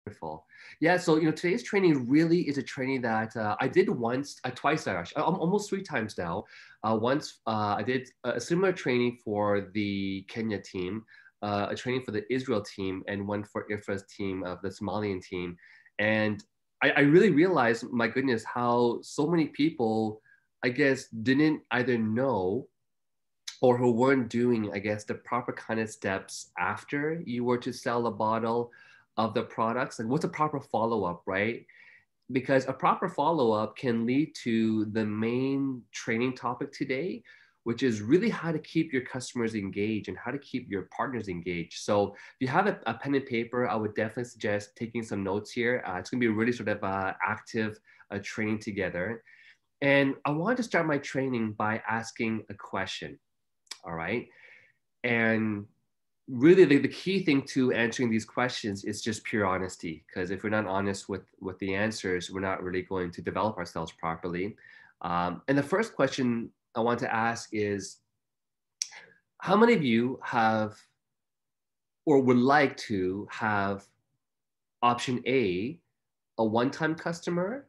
Wonderful. Yeah, so today's training really is a training that I did once, twice actually, almost three times now. Once I did a similar training for the Kenya team, a training for the Israel team, and one for IFRA's team of the Somalian team. And I really realized, my goodness, how so many people, I guess, didn't either know or who weren't doing, I guess, the proper kind of steps after you were to sell a bottle of the products. Like, what's a proper follow up, right? Because a proper follow up can lead to the main training topic today, which is really how to keep your customers engaged and how to keep your partners engaged. So, if you have a pen and paper, I would definitely suggest taking some notes here. It's going to be a really sort of active training together. And I wanted to start my training by asking a question. All right. And really the key thing to answering these questions is just pure honesty, because if we're not honest with the answers, we're not really going to develop ourselves properly. And the first question I want to ask is, how many of you have or would like to have option a one-time customer,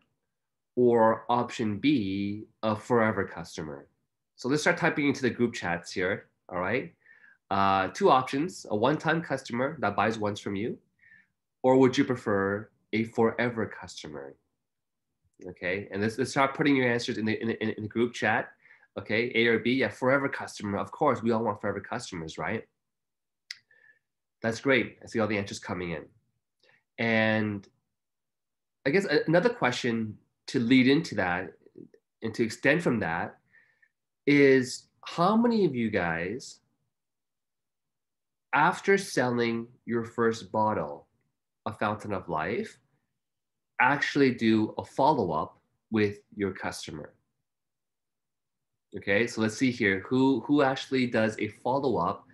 or option B, a forever customer? So let's start typing into the group chats here. All right. Two options: a one-time customer that buys once from you, or would you prefer a forever customer? Okay, and let's start putting your answers in the group chat. Okay, A or B? Yeah, forever customer. Of course, we all want forever customers, right? That's great. I see all the answers coming in. And I guess another question to lead into that and to extend from that is, how many of you guys, after selling your first bottle of Fountain of Life, actually do a follow-up with your customer? Okay, so let's see here. Who actually does a follow-up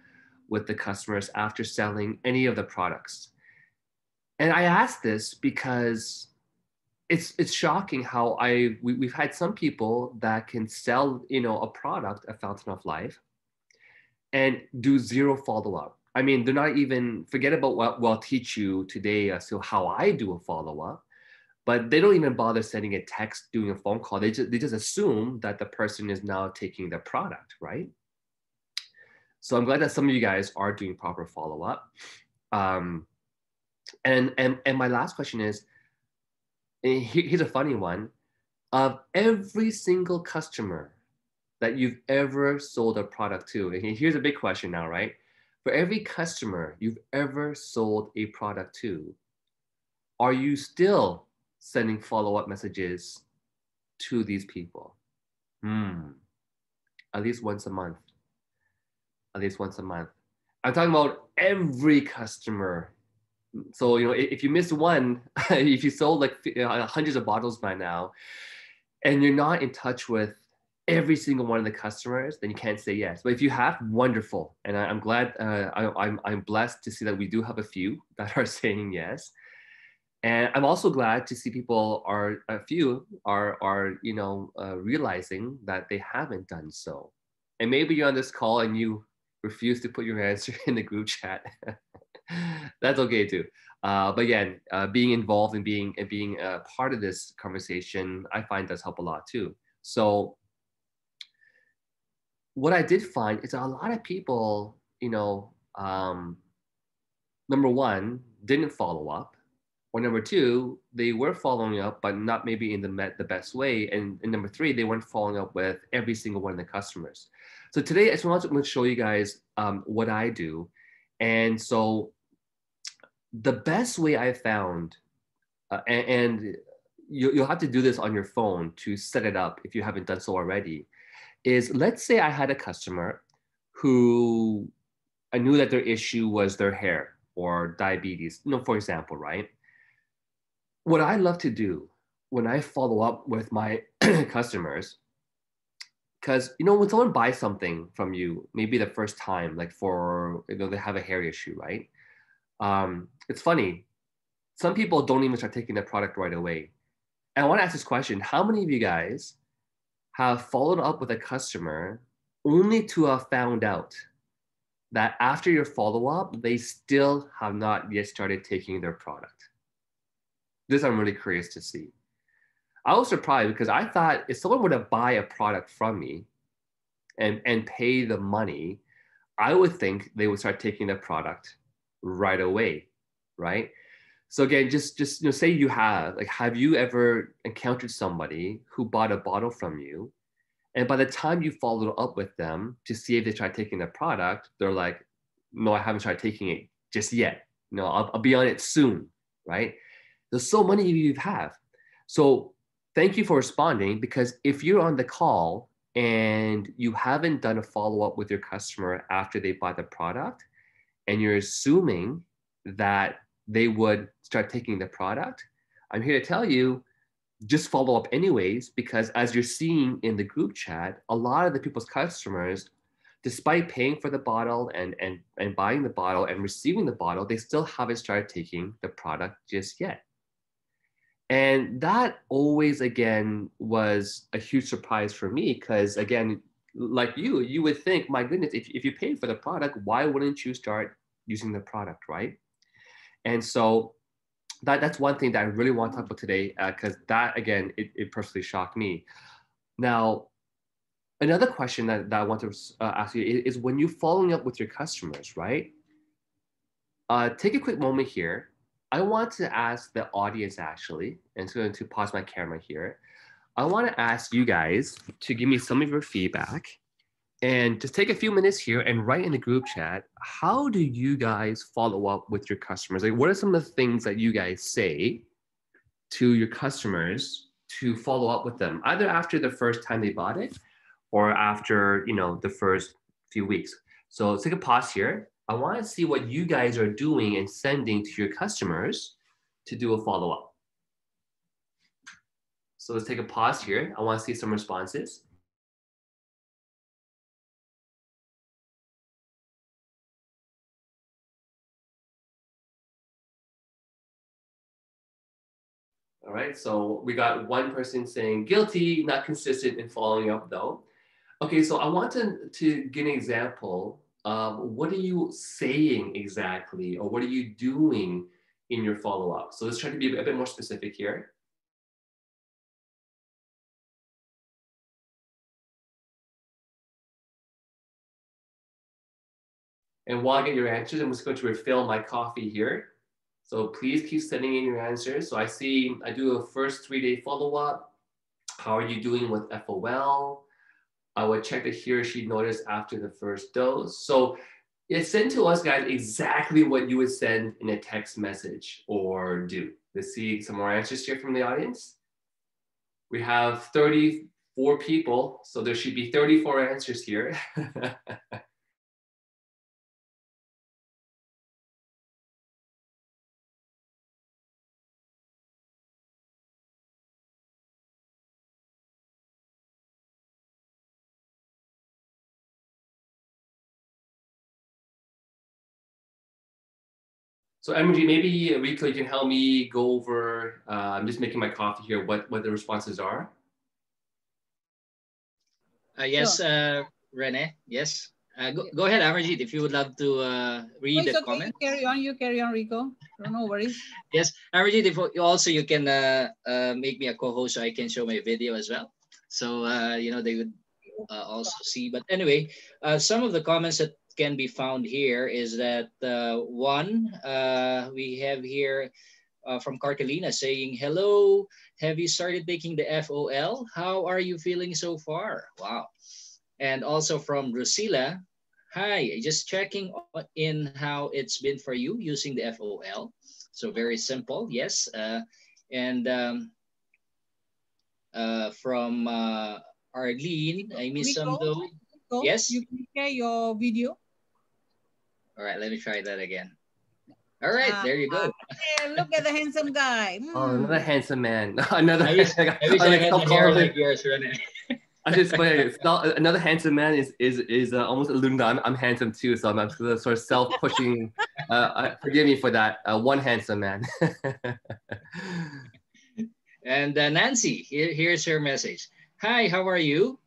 with the customers after selling any of the products? And I ask this because it's shocking how we've had some people that can sell, a product, a Fountain of Life, and do zero follow-up. I mean, they're not even, forget about what I'll teach you today as to how I do a follow-up, but they don't even bother sending a text, doing a phone call. They just assume that the person is now taking the product, right? So I'm glad that some of you guys are doing proper follow-up. And my last question is, here's a funny one: of every single customer that you've ever sold a product to, and here's a big question now, right? For every customer you've ever sold a product to, are you still sending follow-up messages to these people? At least once a month. At least once a month. I'm talking about every customer. So, if you missed one, if you sold like hundreds of bottles by now, and you're not in touch with every single one of the customers, then you can't say yes. But if you have, wonderful. And I'm glad, I'm blessed to see that we do have a few that are saying yes. And I'm also glad to see a few are realizing that they haven't done so. And maybe you're on this call and you refuse to put your answer in the group chat. That's okay too. But again, being involved and being a part of this conversation, I find does help a lot too. So what I did find is a lot of people, number one, didn't follow up, or number two, they were following up, but not maybe in the best way. And number three, they weren't following up with every single one of the customers. So today, I just want to show you guys what I do. And so the best way I found, and you'll have to do this on your phone to set it up if you haven't done so already, is, let's say I had a customer who I knew that their issue was their hair or diabetes, for example, right? What I love to do when I follow up with my customers, because when someone buys something from you, maybe the first time, like for they have a hair issue, right? It's funny. Some people don't even start taking the product right away. And I want to ask this question: how many of you guys have followed up with a customer only to have found out that after your follow-up, they still have not yet started taking their product? This I'm really curious to see. I was surprised because I thought if someone were to buy a product from me and pay the money, I would think they would start taking the product right away, right? So again, just say have you ever encountered somebody who bought a bottle from you, and by the time you follow up with them to see if they try taking the product, they're like, no, I haven't tried taking it just yet. No, I'll be on it soon, right? There's so many of you have. So thank you for responding, because if you're on the call and you haven't done a follow-up with your customer after they buy the product, and you're assuming that they would start taking the product, I'm here to tell you, just follow up anyways, because as you're seeing in the group chat, a lot of the people's customers, despite paying for the bottle and buying the bottle and receiving the bottle, they still haven't started taking the product just yet. And that always, again, was a huge surprise for me, because again, like you would think, my goodness, if you paid for the product, why wouldn't you start using the product, right? And so that's one thing that I really want to talk about today, because that, again, it personally shocked me. Now, another question that I want to ask you is when you're following up with your customers, right? Take a quick moment here. I want to ask the audience, actually, and so I'm going to pause my camera here. I want to ask you guys to give me some of your feedback, and just take a few minutes here and write in the group chat, how do you guys follow up with your customers? Like, what are some of the things that you guys say to your customers to follow up with them, either after the first time they bought it or after, the first few weeks? So let's take a pause here. I want to see what you guys are doing and sending to your customers to do a follow-up. So let's take a pause here. I want to see some responses. All right, so we got one person saying guilty, not consistent in following up though. Okay, so I want to get an example of what are you saying exactly, or what are you doing in your follow-up? So let's try to be a bit more specific here. And while I get your answers, I'm just going to refill my coffee here. So please keep sending in your answers. So I see I do a first 3-day follow-up. How are you doing with FOL? I would check that he or she noticed after the first dose. So it's send to us, guys, exactly what you would send in a text message or do. Let's see some more answers here from the audience. We have 34 people, so there should be 34 answers here. So Emoji, maybe Rico, you can help me go over, I'm just making my coffee here, what the responses are. Yes, sure. Rene, yes. Go ahead, Amarjit, if you would love to read the comment. You carry on, Rico. No worries. Yes, Amarjit, if also you can make me a co-host so I can show my video as well. So, they would also see. But anyway, some of the comments that can be found here is that one, we have here from Cartelina saying, hello, have you started taking the FOL? How are you feeling so far? Wow. And also from Drusilla, hi, just checking in how it's been for you using the FOL. So very simple, yes. And from Arlene, I missed some though. Rico, yes? You can share your video. All right, let me try that again. All right, there you go. Look at the handsome guy. Oh, another handsome man. Another. I wish I had the hair like yours, Rene. I just another handsome man is almost alluding that I'm handsome too, so I'm sort of self-pushing. Forgive me for that. One handsome man. And Nancy, here's her message. Hi, how are you?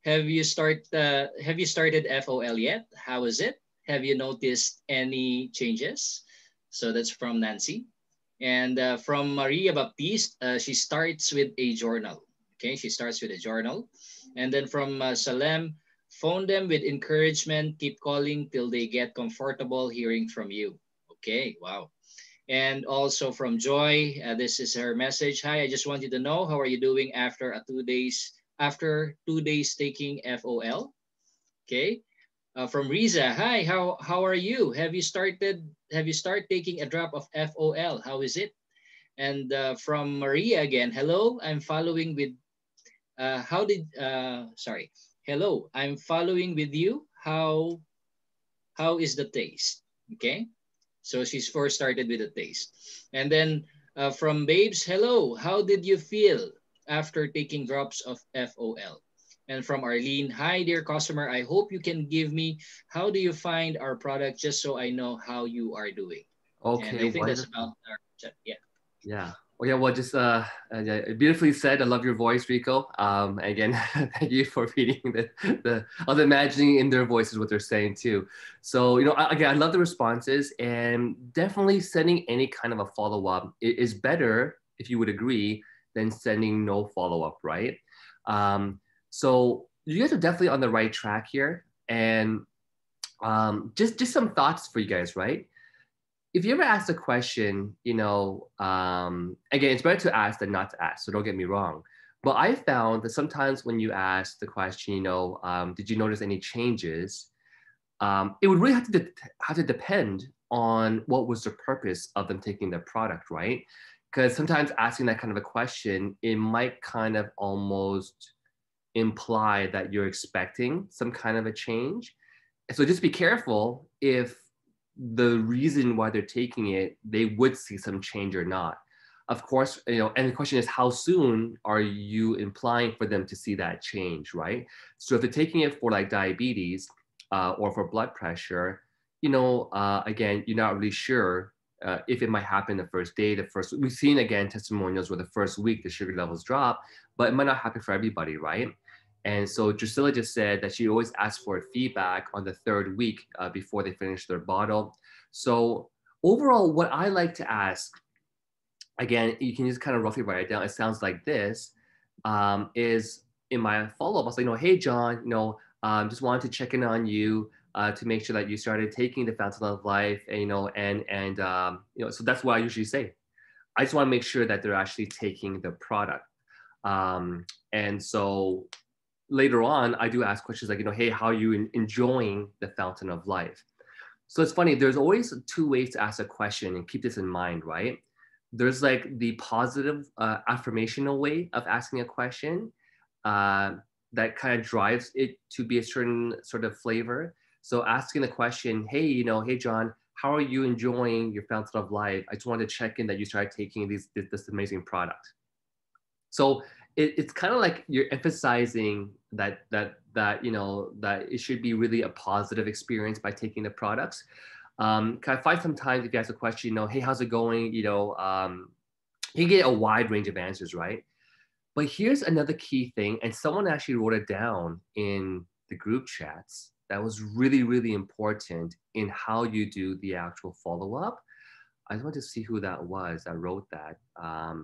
Have you started FOL yet? How is it? Have you noticed any changes? So that's from Nancy. And from Maria Baptiste, she starts with a journal. Okay, she starts with a journal. And then from Salem, phone them with encouragement. Keep calling till they get comfortable hearing from you. Okay, wow. And also from Joy, this is her message. Hi, I just want you to know, how are you doing after 2 days taking FOL? Okay. From Riza, hi, how are you? Have you started taking a drop of FOL? How is it? And from Maria again, hello, I'm following with how did sorry. Hello, I'm following with you. How is the taste? Okay. So she's first started with the taste. And then from Babes, hello, how did you feel after taking drops of FOL? And from Arlene, hi, dear customer, I hope you can give me, how do you find our product just so I know how you are doing? And Okay, I think that's wonderful. about our chat. Yeah. Yeah. Oh yeah. Well, just yeah, beautifully said. I love your voice, Rico. Again, thank you for reading the. I was imagining in their voices what they're saying too. So again, I love the responses, and definitely sending any kind of a follow up is better, if you would agree, than sending no follow up, right? So you guys are definitely on the right track here, and just some thoughts for you guys, right? If you ever ask a question, again, it's better to ask than not to ask. So don't get me wrong. But I found that sometimes when you ask the question, did you notice any changes? It would really have to depend on what was the purpose of them taking the product, right? Because sometimes asking that kind of a question, it might kind of almost imply that you're expecting some kind of a change. So just be careful if the reason why they're taking it, they would see some change or not. Of course, and the question is, how soon are you implying for them to see that change, right? So if they're taking it for like diabetes or for blood pressure, again, you're not really sure if it might happen the first day, we've seen again testimonials where the first week the sugar levels drop, but it might not happen for everybody, right? And so Drusilla just said that she always asks for feedback on the third week before they finish their bottle. So overall, what I like to ask, again, you can just kind of roughly write it down. It sounds like this, is in my follow-up, I was like, hey, John, just wanted to check in on you to make sure that you started taking the Fountain of Life, and, so that's what I usually say. I just want to make sure that they're actually taking the product. And so later on, I do ask questions like, hey, how are you enjoying the Fountain of Life? So it's funny, there's always two ways to ask a question, and keep this in mind, right? There's like the positive affirmational way of asking a question that kind of drives it to be a certain sort of flavor. So asking the question, hey, John, how are you enjoying your Fountain of Life? I just wanted to check in that you started taking this amazing product. So it's kind of like you're emphasizing that that it should be really a positive experience by taking the products. Can I find sometimes if you ask a question, hey, how's it going? You get a wide range of answers, right? But here's another key thing, and someone actually wrote it down in the group chats that was really, really important in how you do the actual follow-up. I just want to see who that was that wrote that. I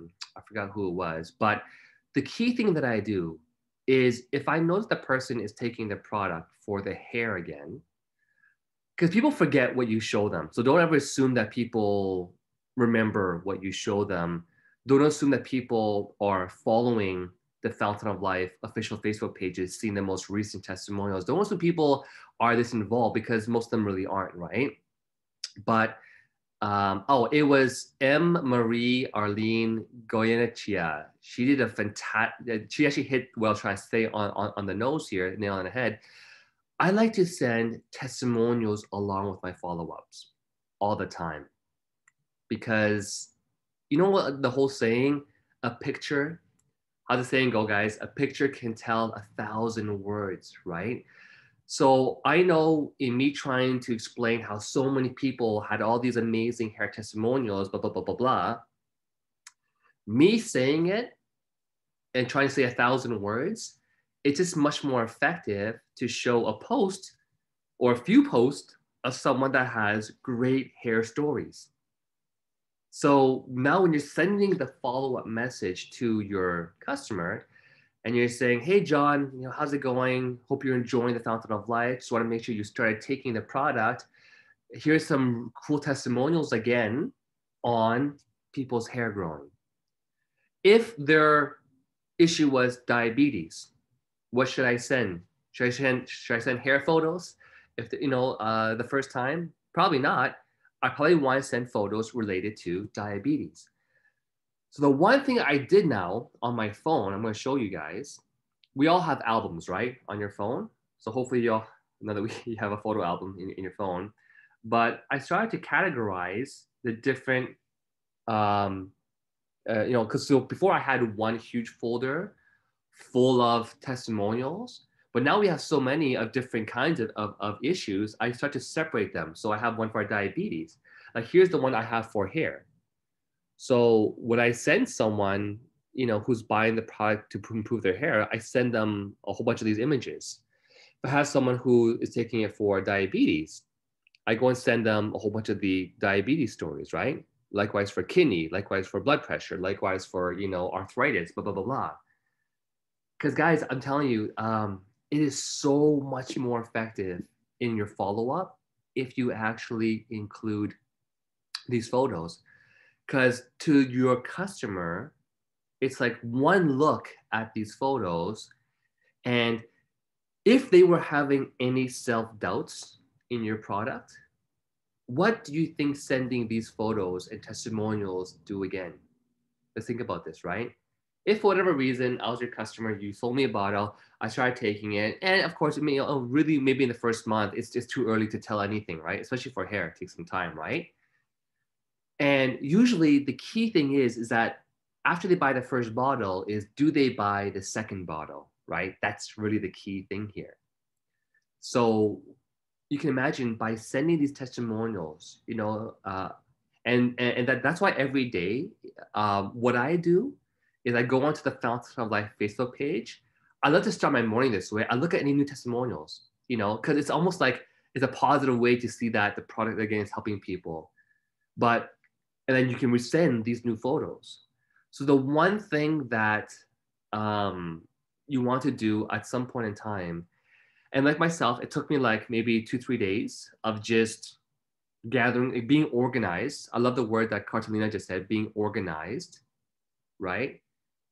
forgot who it was, but the key thing that I do is if I notice the person is taking the product for the hair again, because people forget what you show them. So don't ever assume that people remember what you show them. Don't assume that people are following the Fountain of Life official Facebook pages, seeing the most recent testimonials. Don't assume people are this involved, because most of them really aren't, right? But it was M. Marie Arlene Goyenechea. She did a fantastic, she actually hit, well, trying to stay on the nose here, nail on the head. I like to send testimonials along with my follow-ups all the time, because you know what the whole saying, a picture, how the saying go, guys, a picture can tell 1,000 words, right? So I know in me trying to explain how so many people had all these amazing hair testimonials, blah, blah, blah, blah, blah, me saying it and trying to say 1,000 words, it's just much more effective to show a post or a few posts of someone that has great hair stories. So now when you're sending the follow-up message to your customer and you're saying, hey, John, how's it going? Hope you're enjoying the Fountain of Life. Just want to make sure you started taking the product. Here's some cool testimonials again on people's hair growing. If their issue was diabetes, what should I send? Should I send hair photos? If the first time, probably not. I probably want to send photos related to diabetes. So the one thing I did now on my phone, I'm going to show you guys. We all have albums, right, on your phone. So hopefully you have a photo album in your phone. But I started to categorize the different, because so before I had one huge folder full of testimonials, but now we have so many of different kinds of issues. I start to separate them. So I have one for diabetes. Like here's the one I have for hair. So when I send someone, who's buying the product to improve their hair, I send them a whole bunch of these images. If I have someone who is taking it for diabetes, I go and send them a whole bunch of the diabetes stories, right? Likewise for kidney, likewise for blood pressure, likewise for, arthritis, blah, blah, blah, blah. Because guys, I'm telling you, it is so much more effective in your follow-up if you actually include these photos. Because to your customer, it's like one look at these photos. And if they were having any self-doubts in your product, what do you think sending these photos and testimonials do again? Let's think about this, right? If for whatever reason, I was your customer, you sold me a bottle, I started taking it, and of course, really maybe in the first month, it's just too early to tell anything, right? Especially for hair, it takes some time, right? And usually the key thing is that after they buy the first bottle is, do they buy the second bottle, right? That's really the key thing here. So you can imagine by sending these testimonials, and that's why every day, what I do is I go onto the Fountain of Life Facebook page. I love to start my morning this way. I look at any new testimonials, because it's almost like it's a positive way to see that the product again is helping people. And then you can resend these new photos. So the one thing that you want to do at some point in time, and like myself, it took me like maybe 2-3 days of just gathering, being organized. I love the word that Cartolina just said, being organized, right?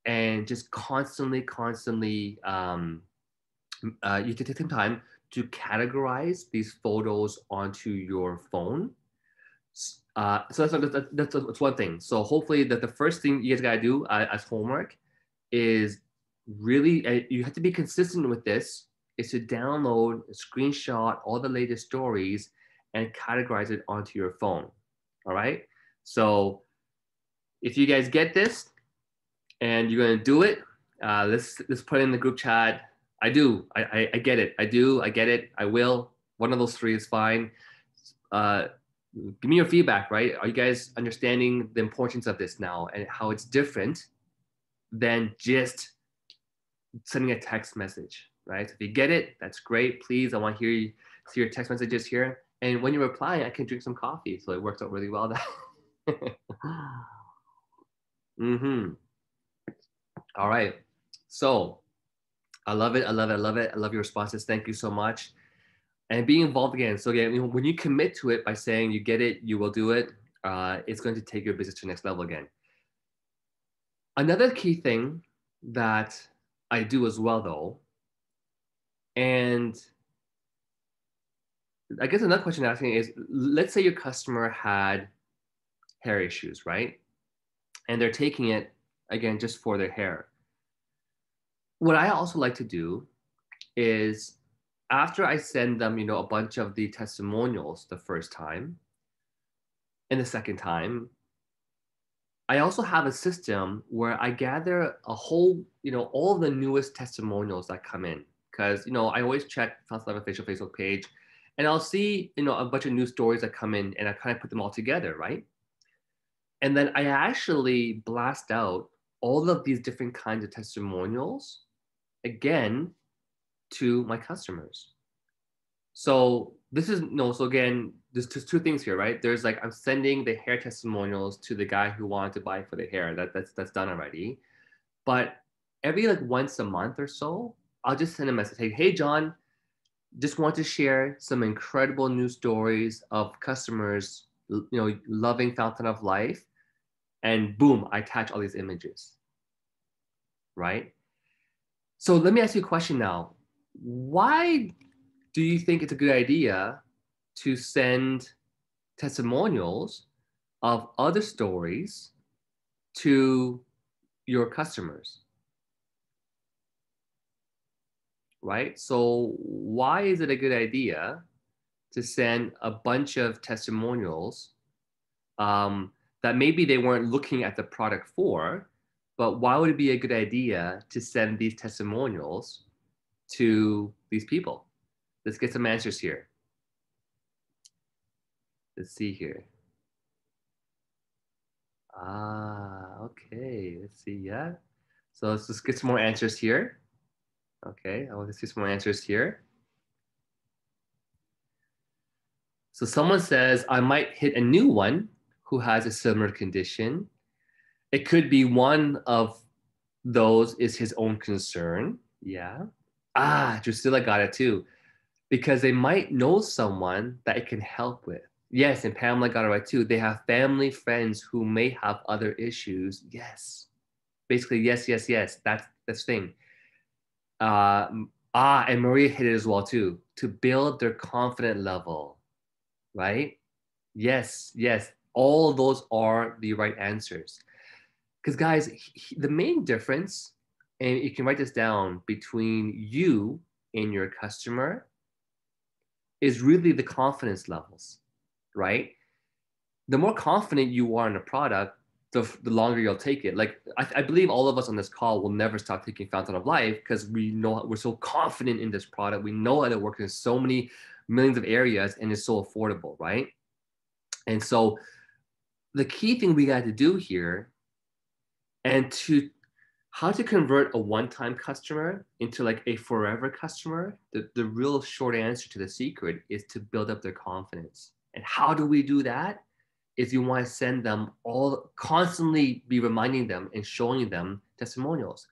And just constantly, you take some time to categorize these photos onto your phone. So that's one thing. So hopefully that the first thing you guys gotta do as homework is really, you have to be consistent with this, is to download, screenshot all the latest stories and categorize it onto your phone. All right. So if you guys get this and you're gonna do it, let's put it in the group chat. I do. I get it. I do. I get it. I will. One of those three is fine. Give me your feedback, right? Are you guys understanding the importance of this now and how it's different than just sending a text message, right? So if you get it, that's great. Please, I want to see your text messages here. And when you reply, I can drink some coffee. So it works out really well. Mm-hmm. All right. So I love it. I love it. I love it. I love your responses. Thank you so much. And being involved again. So again, when you commit to it by saying you get it, you will do it, it's going to take your business to the next level again. Another key thing that I do as well though, and I guess another question asking is, let's say your customer had hair issues, right? And they're taking it again, just for their hair. What I also like to do is, after I send them, a bunch of the testimonials the first time and the second time, I also have a system where I gather a whole, all the newest testimonials that come in. Because, I always check Fountain of Life official Facebook page and I'll see, a bunch of new stories that come in and I kind of put them all together, right? And then I actually blast out all of these different kinds of testimonials again to my customers. So this is no. So again, there's just two things here, right? There's like I'm sending the hair testimonials to the guy who wanted to buy for the hair. That's done already. But every like once a month or so, I'll just send a message. Hey John, just want to share some incredible news stories of customers, loving Fountain of Life, and boom, I attach all these images, right? So let me ask you a question now. Why do you think it's a good idea to send testimonials of other stories to your customers? Right? So why is it a good idea to send a bunch of testimonials that maybe they weren't looking at the product for, but why would it be a good idea to send these testimonials to these people? Let's get some answers here. Let's see here. Okay, let's see, yeah. So let's just get some more answers here. Okay, I want to see some more answers here. So someone says, I might hit a new one who has a similar condition. It could be one of those is his own concern. Yeah. Drusilla got it too. Because they might know someone that it can help with. Yes, and Pamela got it right too. They have family, friends who may have other issues. Yes. Basically, yes. That's the thing. And Maria hit it as well too. To build their confident level, right? Yes. All those are the right answers. Because guys, the main difference, and you can write this down, between you and your customer is really the confidence levels, right? The more confident you are in a product, the longer you'll take it. Like I believe all of us on this call will never stop taking Fountain of Life because we know we're so confident in this product. We know how it works in so many millions of areas and it's so affordable, right? And so the key thing we got to do here and to how to convert a one-time customer into like a forever customer, the real short answer to the secret is to build up their confidence. And how do we do that? Is you want to send them all, constantly be reminding them and showing them testimonials.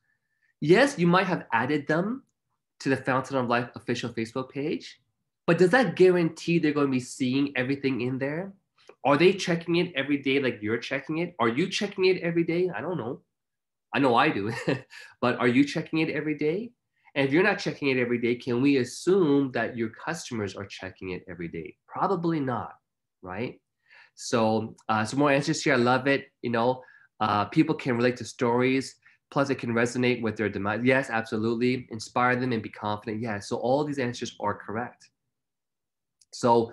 Yes, you might have added them to the Fountain of Life official Facebook page, but does that guarantee they're going to be seeing everything in there? Are they checking it every day like you're checking it? Are you checking it every day? I don't know. I know I do, but are you checking it every day? And if you're not checking it every day, can we assume that your customers are checking it every day? Probably not, right? So some more answers here. I love it. People can relate to stories. Plus, it can resonate with their demise. Yes, absolutely. Inspire them and be confident. Yeah. So all these answers are correct. So,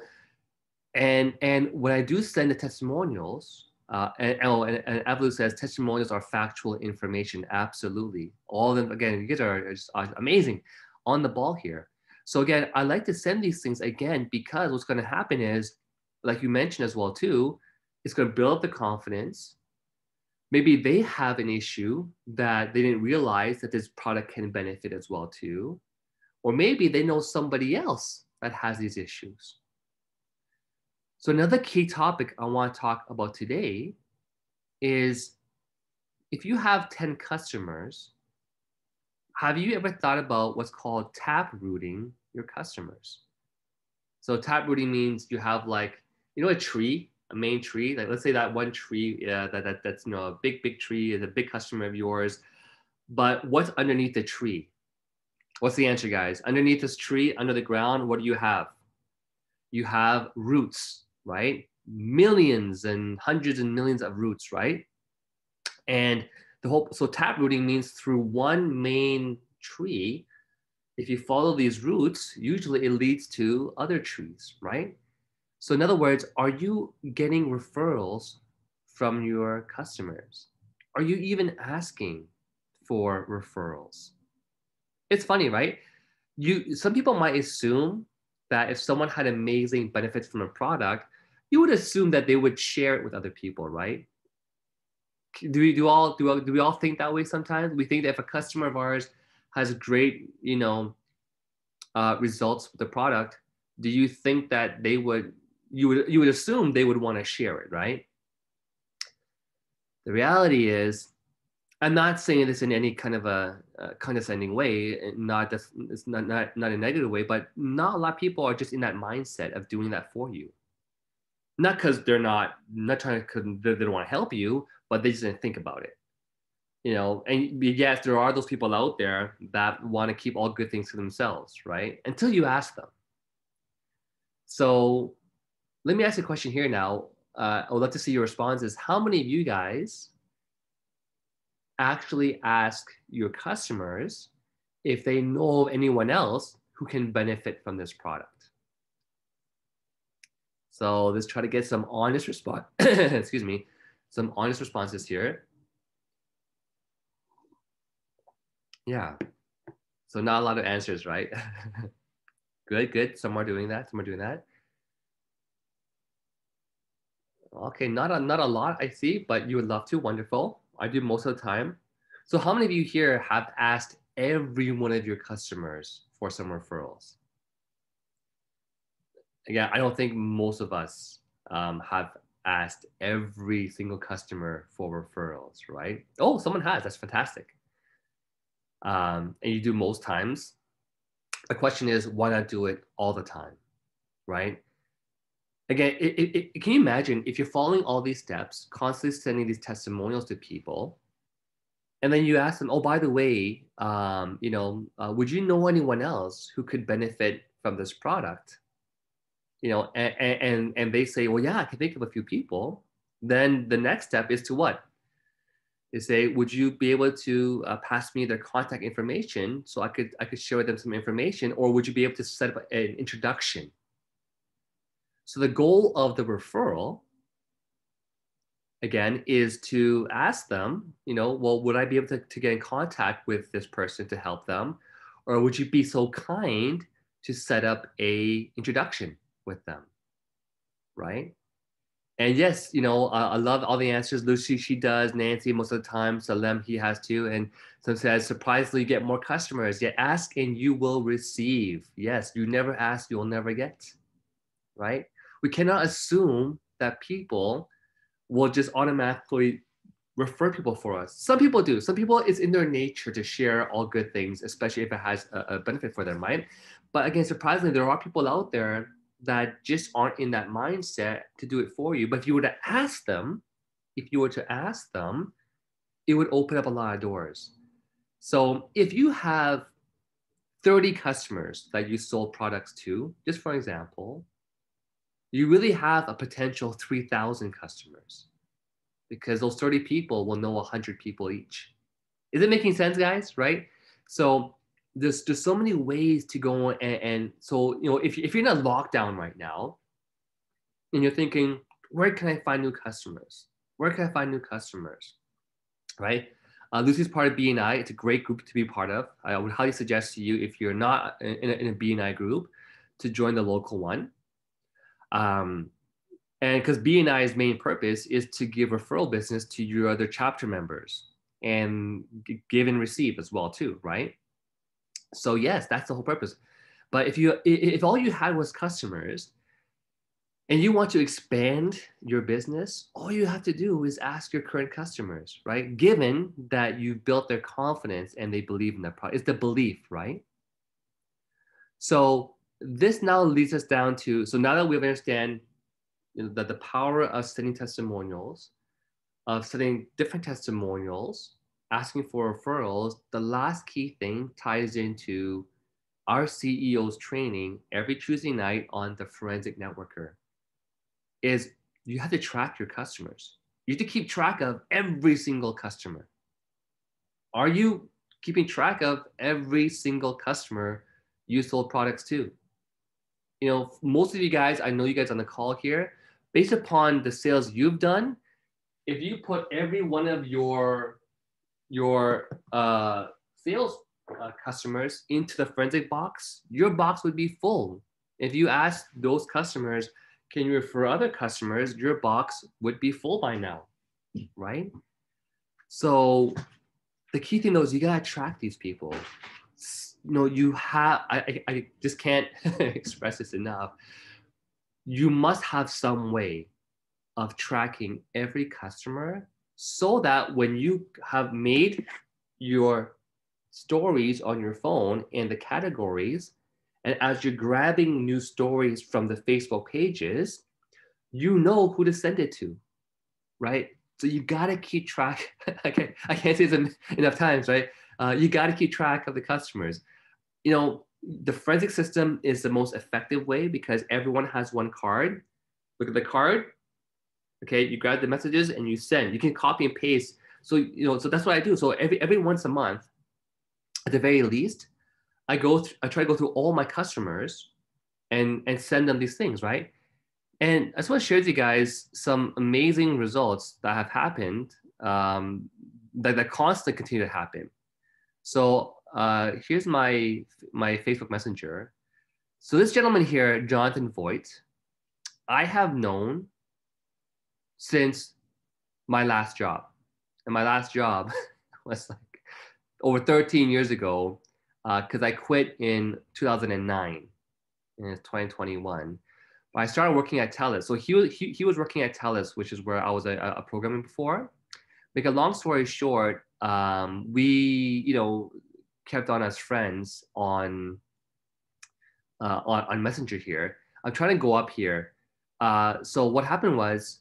and when I do send the testimonials, and Avlu says testimonials are factual information. Absolutely. All of them, again, you guys are just amazing on the ball here. So again, I like to send these things again because what's going to happen is, like you mentioned as well too, it's going to build up the confidence. Maybe they have an issue that they didn't realize that this product can benefit as well too. Or maybe they know somebody else that has these issues. So another key topic I want to talk about today is if you have 10 customers, have you ever thought about what's called tap rooting your customers? So tap rooting means you have like, a tree, a main tree. Like let's say that one tree that's a big tree is a big customer of yours. But what's underneath the tree? What's the answer, guys? Underneath this tree, under the ground, what do you have? You have roots, right? Millions and hundreds and millions of roots, right? And so tap rooting means through one main tree, if you follow these roots, usually it leads to other trees, right? So in other words, are you getting referrals from your customers? Are you even asking for referrals? It's funny, right? Some people might assume that if someone had amazing benefits from a product, you would assume that they would share it with other people, right? Do we all think that way sometimes? We think that if a customer of ours has great, results with the product, do you think that you would assume they would want to share it, right? The reality is, I'm not saying this in any kind of a condescending way, it's not a negative way, but not a lot of people are just in that mindset of doing that for you. Not because they're not trying to, cause they don't want to help you, but they just didn't think about it. You know, and yes, there are those people out there that want to keep all good things to themselves, right? Until you ask them. So let me ask you a question here now. I would love to see your responses. How many of you guys actually ask your customers if they know of anyone else who can benefit from this product? So let's try to get some honest response. Excuse me, some honest responses here. Yeah. So not a lot of answers, right? Good. Some are doing that. Okay, not a lot I see, but you would love to. Wonderful. I do most of the time. So how many of you here have asked every one of your customers for some referrals? Again, I don't think most of us have asked every single customer for referrals, right? Oh, someone has. That's fantastic. And you do most times. The question is, why not do it all the time, right? Again, can you imagine if you're following all these steps, constantly sending these testimonials to people, and then you ask them, oh, by the way, would you know anyone else who could benefit from this product? You know, and they say, well, yeah, I can think of a few people. Then the next step is to what? Is say, would you be able to pass me their contact information so I could share with them some information, or would you be able to set up an introduction? So the goal of the referral, again, is to ask them, well, would I be able to get in contact with this person to help them? Or would you be so kind to set up a introduction with them, right? And yes, I love all the answers. Lucy, she does. Nancy, most of the time. Salem, he has too. And some says, surprisingly, get more customers. Yet ask and you will receive. Yes, you never ask, you'll never get, right? We cannot assume that people will just automatically refer people for us. Some people do. Some people, it's in their nature to share all good things, especially if it has a benefit for them, right? But again, surprisingly, there are people out there that just aren't in that mindset to do it for you. But if you were to ask them, it would open up a lot of doors. So if you have 30 customers that you sold products to, just for example, you really have a potential 3,000 customers because those 30 people will know 100 people each. Is it making sense, guys? Right? So there's so many ways to go, and so if you're in a lockdown right now and you're thinking, where can I find new customers? Right? Lucy's part of BNI. It's a great group to be part of. I would highly suggest to you, if you're not in a BNI group, to join the local one. And because BNI's main purpose is to give referral business to your other chapter members and give and receive as well too, right? So yes, that's the whole purpose. But if all you had was customers and you want to expand your business, all you have to do is ask your current customers, right? Given that you've built their confidence and they believe in that product. It's the belief, right? So this now leads us down to, so now that we understand that the power of setting testimonials, of setting different testimonials, asking for referrals, the last key thing ties into our CEO's training every Tuesday night on the Forensic Networker, is you have to track your customers. You have to keep track of every single customer. Are you keeping track of every single customer you sold products to? Most of you guys, I know you guys on the call here, based upon the sales you've done, if you put every one of your sales customers into the forensic box, your box would be full. If you ask those customers, can you refer other customers, your box would be full by now, right? So the key thing though is you gotta track these people. you have, I just can't express this enough. You must have some way of tracking every customer so that when you have made your stories on your phone and the categories, and as you're grabbing new stories from the Facebook pages, you know who to send it to, right? So you gotta keep track. I can't say this enough times, right? You gotta keep track of the customers. The forensic system is the most effective way because everyone has one card. Look at the card. Okay, you grab the messages and you send. You can copy and paste. So so that's what I do. So every once a month, at the very least, I try to go through all my customers and send them these things, right? And I just want to share with you guys some amazing results that have happened, that constantly continue to happen. So here's my Facebook Messenger. So this gentleman here, Jonathan Voigt, I have known since my last job. And my last job was like over 13 years ago, because I quit in 2009, and it's 2021. But I started working at TELUS. So he was working at TELUS, which is where I was a programming before. Make a long story short, we kept on as friends on Messenger here. I'm trying to go up here. So what happened was,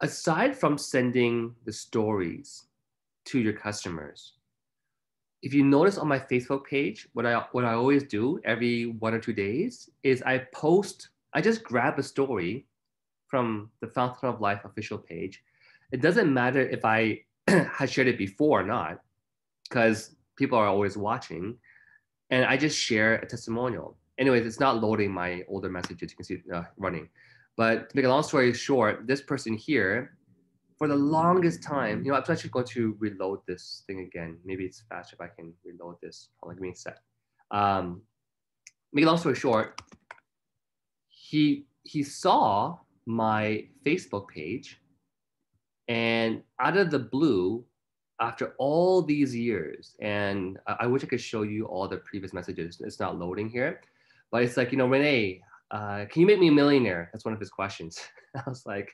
aside from sending the stories to your customers, if you notice on my Facebook page, what I always do every 1 or 2 days is I just grab a story from the Fountain of Life official page. It doesn't matter if I had shared it before or not, because people are always watching, and I just share a testimonial. Anyways, it's not loading my older messages. You can see it running. But to make a long story short, this person here, for the longest time, I'm actually going to reload this thing again. Maybe it's faster if I can reload this. Hold on, give me a sec. Make a long story short, he saw my Facebook page, and out of the blue, after all these years, and I wish I could show you all the previous messages. It's not loading here, but it's like, Rene, can you make me a millionaire? That's one of his questions. I was like,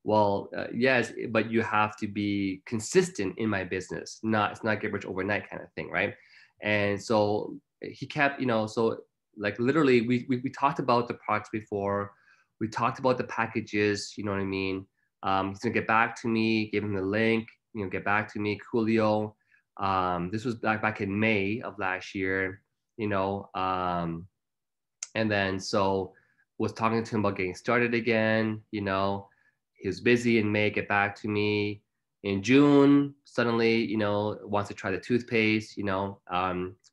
well, yes, but you have to be consistent in my business. It's not get rich overnight kind of thing, right? And so he kept, so like literally we talked about the products before. We talked about the packages, you know what I mean? He's gonna get back to me, gave him the link, get back to me, Coolio. This was back in May of last year, and then so was talking to him about getting started again, he was busy in May, get back to me. In June, suddenly, wants to try the toothpaste, I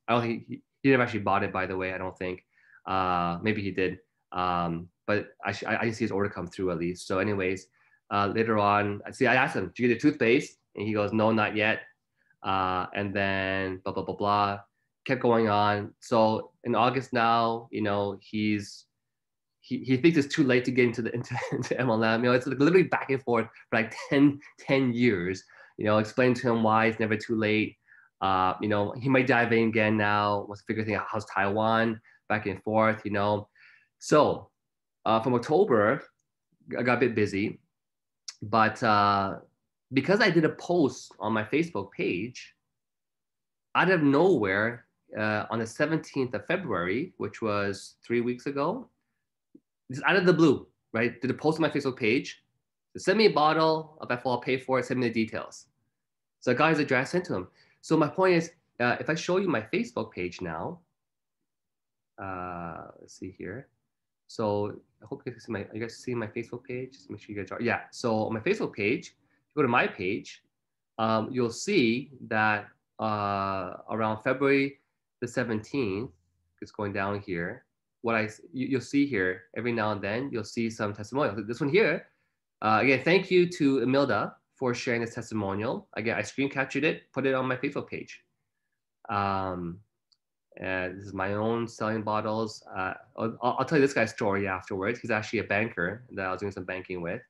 don't think he never actually bought it, by the way, I don't think. Maybe he did. But I didn't see his order come through at least. So anyways, later on, I asked him, did you get the toothpaste? And he goes, no, not yet. And then blah, blah, blah, blah, kept going on. So in August now, he thinks it's too late to get into MLM. It's like literally back and forth for like 10 years, explain to him why it's never too late. He might dive in again now, wants to figure things out, how's Taiwan, back and forth, So from October, I got a bit busy, but because I did a post on my Facebook page, out of nowhere, on the 17th of February, which was 3 weeks ago, just out of the blue, right? Did a post on my Facebook page. So send me a bottle of FL, I'll pay for it, send me the details. So I got his address, sent to him. So my point is, if I show you my Facebook page now, let's see here. So I hope you guys see my Facebook page. Just make sure you guys are, yeah. So on my Facebook page, if you go to my page, you'll see that around February the 17th, it's going down here. You'll see here, every now and then, you'll see some testimonials. This one here, again, thank you to Emilda for sharing this testimonial. Again, I screen captured it, put it on my Facebook page. And this is my own selling bottles. I'll tell you this guy's story afterwards. He's actually a banker that I was doing some banking with.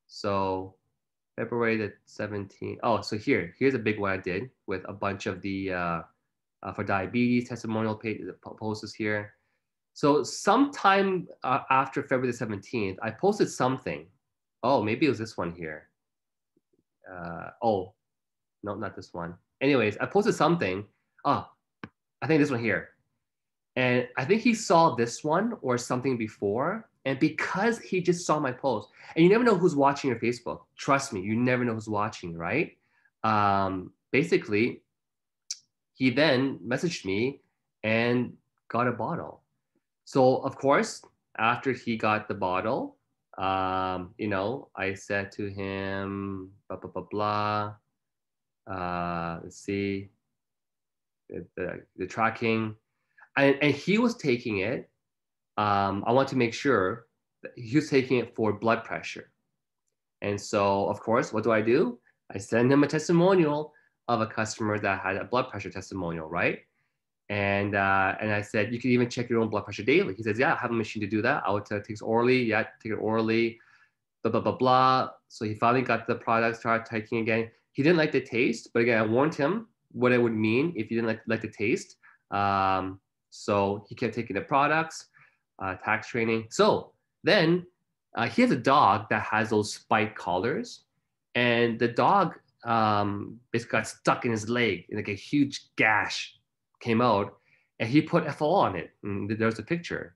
So February the 17th. Oh, so here's a big one I did with a bunch of the for diabetes. Testimonial page, the post is here. So sometime after February the 17th, I posted something. Oh, maybe it was this one here. Oh, no, not this one. Anyways, I posted something. Oh, I think this one here. And I think he saw this one or something before. And because he just saw my post, and you never know who's watching your Facebook. Trust me, you never know who's watching, right? Basically, he then messaged me and got a bottle. So of course, after he got the bottle, you know, I said to him, blah, blah, blah, blah. Let's see, the tracking. And he was taking it. I want to make sure that he was taking it for blood pressure. And so, of course, what do? I send him a testimonial of a customer that had a blood pressure testimonial, right? And I said, you can even check your own blood pressure daily. He says, yeah, I have a machine to do that. I would take it orally. Yeah, take it orally, blah, blah, blah, blah. So he finally got the product, started taking again. He didn't like the taste, but again, I warned him what it would mean if he didn't like the taste. So he kept taking the products, tax training. So then he has a dog that has those spike collars, and the dog basically got stuck in his leg, like a huge gash came out, and he put FO on it. And there's a picture.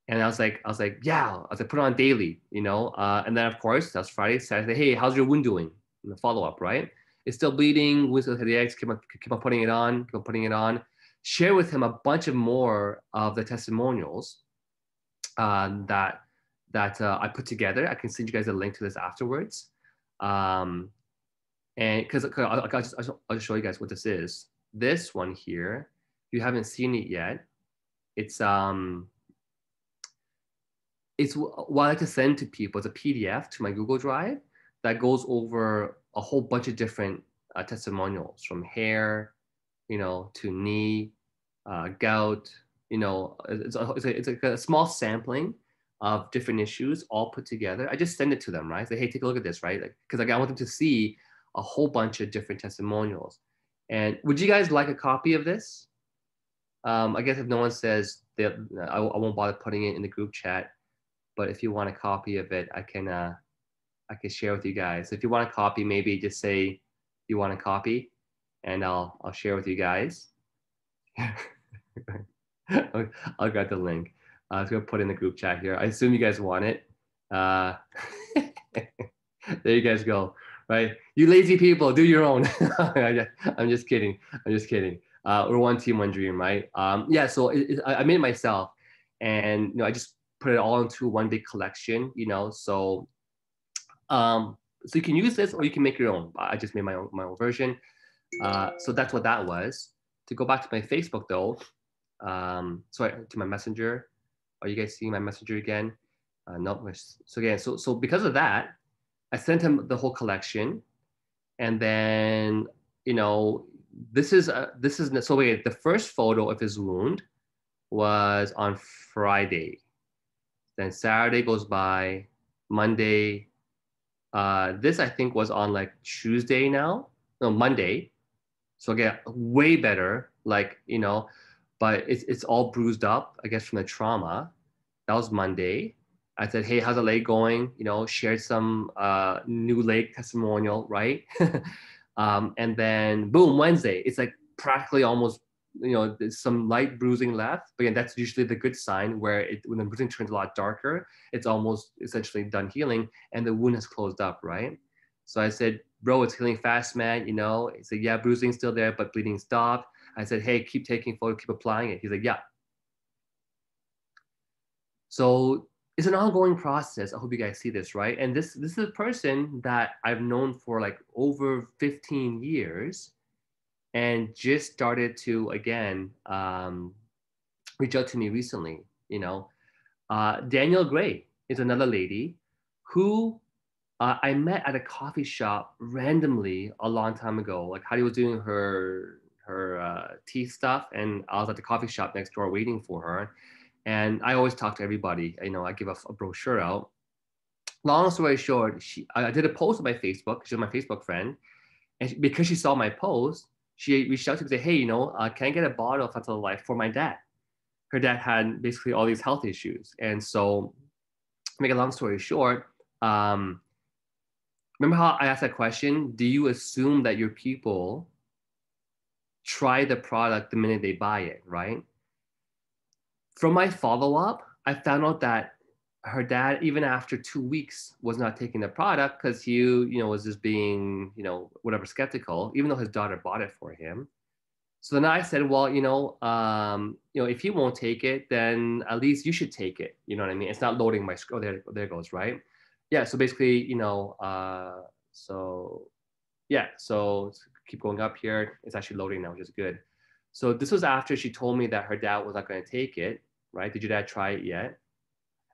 And I was like, yeah, put it on daily, you know? And then of course, that's Friday, Saturday, hey, how's your wound doing? And the follow-up, right? It's still bleeding, wounds of the eggs, keep on putting it on. Share with him a bunch of more of the testimonials that I put together. I can send you guys a link to this afterwards. And because I'll just show you guys what this is. This one here, if you haven't seen it yet, it's what I like to send to people. It's a PDF to my Google Drive that goes over a whole bunch of different testimonials, from hair, you know, to knee, gout. You know, it's like a small sampling of different issues all put together. I just send it to them, right? Say, hey, take a look at this, right? Like, because I want them to see a whole bunch of different testimonials. And would you guys like a copy of this? I guess if no one says that, I won't bother putting it in the group chat. But if you want a copy of it, I can share with you guys. If you want a copy, maybe just say you want a copy, and I'll share with you guys. I'll grab the link. I was gonna put in the group chat here. I assume you guys want it. There you guys go. Right, you lazy people, do your own. I'm just kidding. We're one team, one dream, right? Yeah. So I made it myself, and you know, I just put it all into one big collection. You know, so so you can use this or you can make your own. I just made my own version. So that's what that was. To go back to my Facebook though, sorry, to my messenger. Are you guys seeing my messenger again? No. So again, so because of that, I sent him the whole collection, and then you know this is so wait. The first photo of his wound was on Friday. Then Saturday goes by, Monday. This I think was on like Tuesday now, no Monday. So again, way better, like you know, but it's all bruised up, I guess, from the trauma. That was Monday. I said, hey, how's the leg going? You know, shared some new leg testimonial, right? And then boom, Wednesday. It's like practically almost, you know, there's some light bruising left. But again, that's usually the good sign where when the bruising turns a lot darker, it's almost essentially done healing and the wound has closed up, right? So I said, bro, it's healing fast, man. You know, he said, yeah, bruising's still there, but bleeding stopped. I said, hey, keep taking photos, keep applying it. He's like, yeah. So it's an ongoing process. I hope you guys see this, right? And this is a person that I've known for like over 15 years and just started to, again, reach out to me recently, you know. Danielle Gray is another lady who I met at a coffee shop randomly a long time ago. Like Heidi was doing her tea stuff, and I was at the coffee shop next door waiting for her. And I always talk to everybody. You know, I give a brochure out. Long story short, I did a post on my Facebook. She's my Facebook friend, and because she saw my post, she reached out to me and said, hey, can I get a bottle of Untitled Life for my dad? Her dad had basically all these health issues. And so, make a long story short, remember how I asked that question? Do you assume that your people try the product the minute they buy it, right? From my follow-up, I found out that her dad, even after 2 weeks, was not taking the product because he, was just being, whatever, skeptical, even though his daughter bought it for him. So then I said, well, if he won't take it, then at least you should take it. You know what I mean? It's not loading my screen. Oh, there it goes, right? Yeah. So basically, so keep going up here. It's actually loading now, which is good. So this was after she told me that her dad was not going to take it, right? Did your dad try it yet?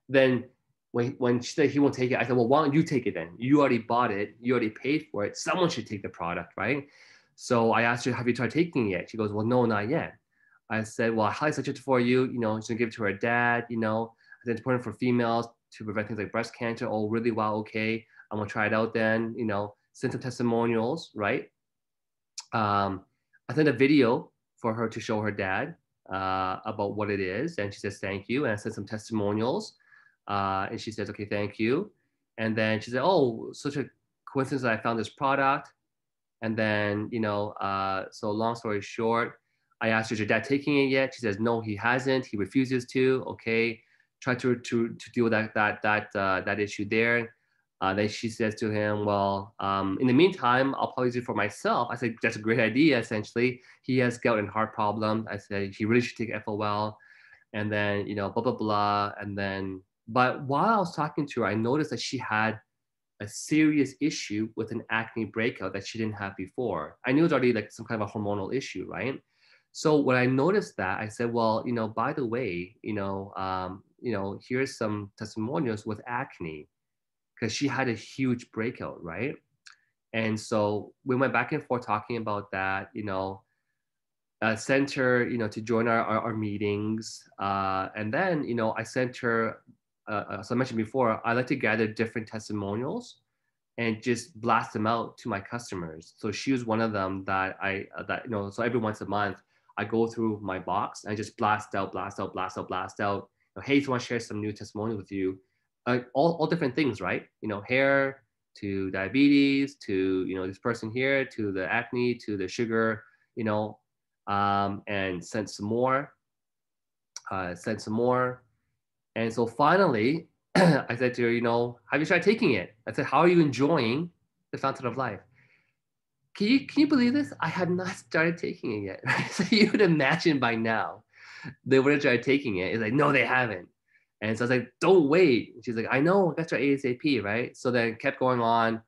Then when she said he won't take it, I said, well, why don't you take it then? You already bought it. You already paid for it. Someone should take the product, right? So I asked her, have you tried taking it yet? She goes, well, no, not yet. I said, well, I highly suggest it for you. She's going to give it to her dad. I said it's important for females to prevent things like breast cancer. Oh, really? Wow, okay. I'm going to try it out then. Send some testimonials, right? I sent a video for her to show her dad about what it is. And she says, thank you. And I sent some testimonials. And she says, okay, thank you. And then she said, oh, such a coincidence that I found this product. And then, so long story short, I asked her, is your dad taking it yet? She says, no, he hasn't. He refuses to. Okay. Try to deal with that issue there. Then she says to him, well, in the meantime, I'll probably use it for myself. I said, that's a great idea, essentially. He has gout and heart problems. I said, he really should take FOL. And then, blah, blah, blah. And then, but while I was talking to her, I noticed that she had a serious issue with an acne breakout that she didn't have before. I knew it was already like some kind of a hormonal issue, right? So when I noticed that, I said, well, by the way, here's some testimonials with acne, because she had a huge breakout, right? And so we went back and forth talking about that, sent her, to join our meetings. And then, I sent her, as I mentioned before, I like to gather different testimonials and just blast them out to my customers. So she was one of them that so every once a month, I go through my box and I just blast out. Hey, so I want to share some new testimonials with you. All different things, right? Hair to diabetes to, this person here to the acne to the sugar, and sent some more. And so finally, I said to her, have you tried taking it? I said, how are you enjoying the Fountain of Life? Can you believe this? I have not started taking it yet. Right? So you would imagine by now they would have tried taking it. It's like, no, they haven't. And so I was like, don't wait. And she's like, I know, that's our ASAP, right? So then kept going on.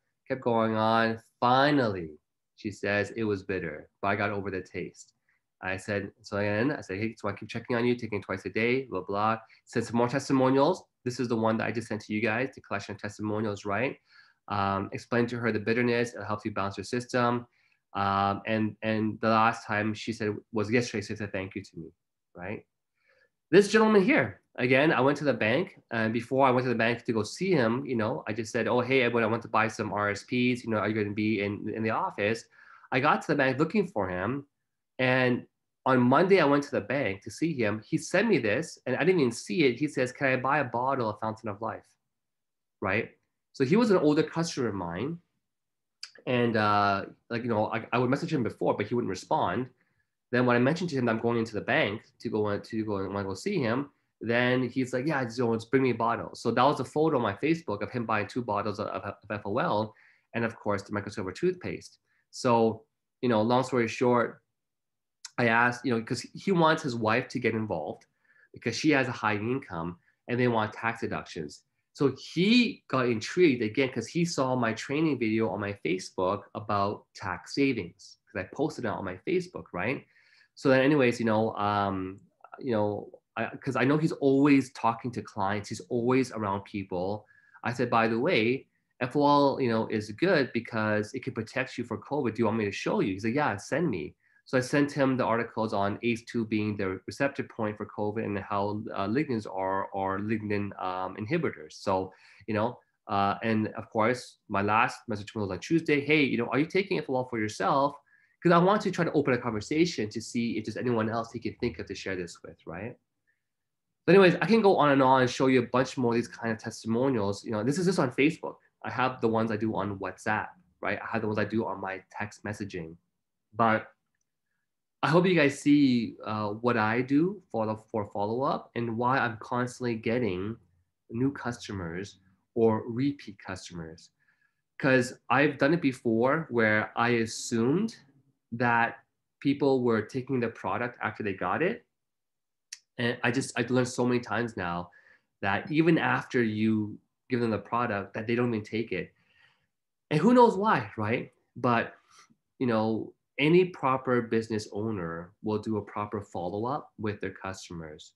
Finally, she says it was bitter, but I got over the taste. I said, hey, so I keep checking on you, taking twice a day, blah, blah. Sent some more testimonials. This is the one that I just sent to you guys, the collection of testimonials, right? Explained to her the bitterness, it helps you balance your system. And the last time she said was yesterday, she said thank you to me, right? This gentleman here, again, I went to the bank, and before I went to the bank to go see him, I just said, oh, hey, Edwin, I want to buy some RSPs, are you going to be in the office? I got to the bank looking for him, and on Monday, I went to the bank to see him. He sent me this, and I didn't even see it. He says, can I buy a bottle of Fountain of Life, right? So he was an older customer of mine, and I would message him before, but he wouldn't respond. Then when I mentioned to him that I'm going into the bank to go see him, then he's like, yeah, just bring me a bottle. So that was a photo on my Facebook of him buying 2 bottles of FOL, and of course the microsilver toothpaste. So, long story short, I asked, because he wants his wife to get involved because she has a high income and they want tax deductions. So he got intrigued again because he saw my training video on my Facebook about tax savings because I posted it on my Facebook, right? So then, anyways, because I know he's always talking to clients, he's always around people. I said, by the way, FOL, is good because it can protect you for COVID. Do you want me to show you? He's like, yeah, send me. So I sent him the articles on ACE2 being the receptor point for COVID and how lignins are lignin inhibitors. So, and of course, my last message to him was on Tuesday, hey, are you taking FOL for yourself? because I want to try to open a conversation to see if there's anyone else he can think of to share this with, right? But anyways, I can go on and show you a bunch more of these kind of testimonials. You know, this is just on Facebook. I have the ones I do on WhatsApp, right? I have the ones I do on my text messaging. But I hope you guys see what I do for follow-up and why I'm constantly getting new customers or repeat customers. Because I've done it before where I assumed that people were taking the product after they got it. And I've learned so many times now that even after you give them the product, that they don't even take it. And who knows why, right? But, you know, any proper business owner will do a proper follow-up with their customers.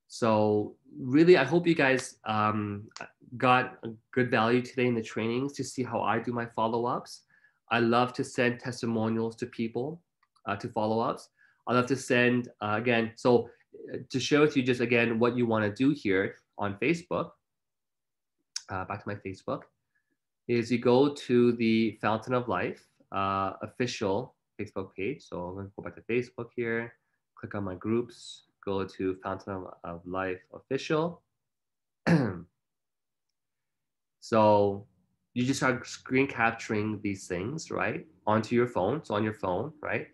So really, I hope you guys got a good value today in the trainings to see how I do my follow-ups. I love to send testimonials to people to follow-ups. I love to send, again, so to share with you just again what you want to do here on Facebook, back to my Facebook, is you go to the Fountain of Life official Facebook page. So I'm going to go back to Facebook here, click on my groups, go to Fountain of Life official. So you just start screen capturing these things, right, onto your phone. So on your phone, right?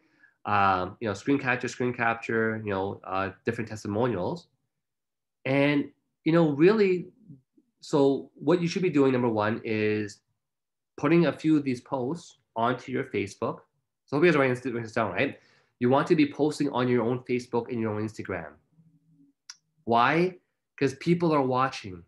You know, screen capture, you know, different testimonials. And, you know, really, so what you should be doing, number one, is putting a few of these posts onto your Facebook. So hope you guys are writing this down, right? You want to be posting on your own Facebook and your own Instagram. Why? Because people are watching.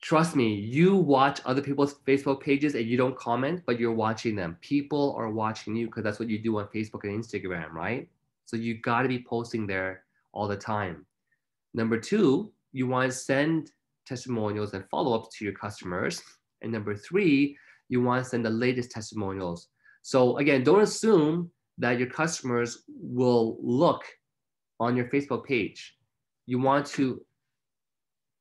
Trust me, you watch other people's Facebook pages and you don't comment, but you're watching them. People are watching you because that's what you do on Facebook and Instagram, right? So you got to be posting there all the time. Number two, you want to send testimonials and follow-ups to your customers. And number three, you want to send the latest testimonials. So again, don't assume that your customers will look on your Facebook page. You want to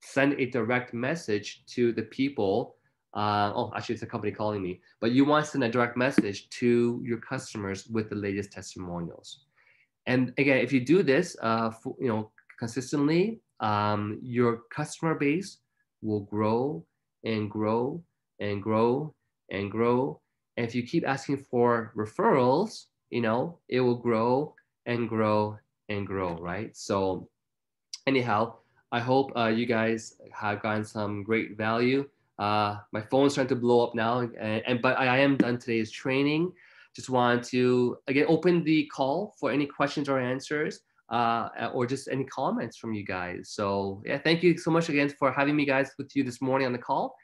send a direct message to the people. Oh, actually, it's a company calling me. But you want to send a direct message to your customers with the latest testimonials. And again, if you do this, you know, consistently, your customer base will grow and grow and grow and grow. And if you keep asking for referrals, you know, it will grow and grow and grow, right? So anyhow, I hope you guys have gotten some great value. My phone's trying to blow up now, but I am done today's training. Just want to, again, open the call for any questions or answers or just any comments from you guys. So yeah, thank you so much again for having me guys with you this morning on the call.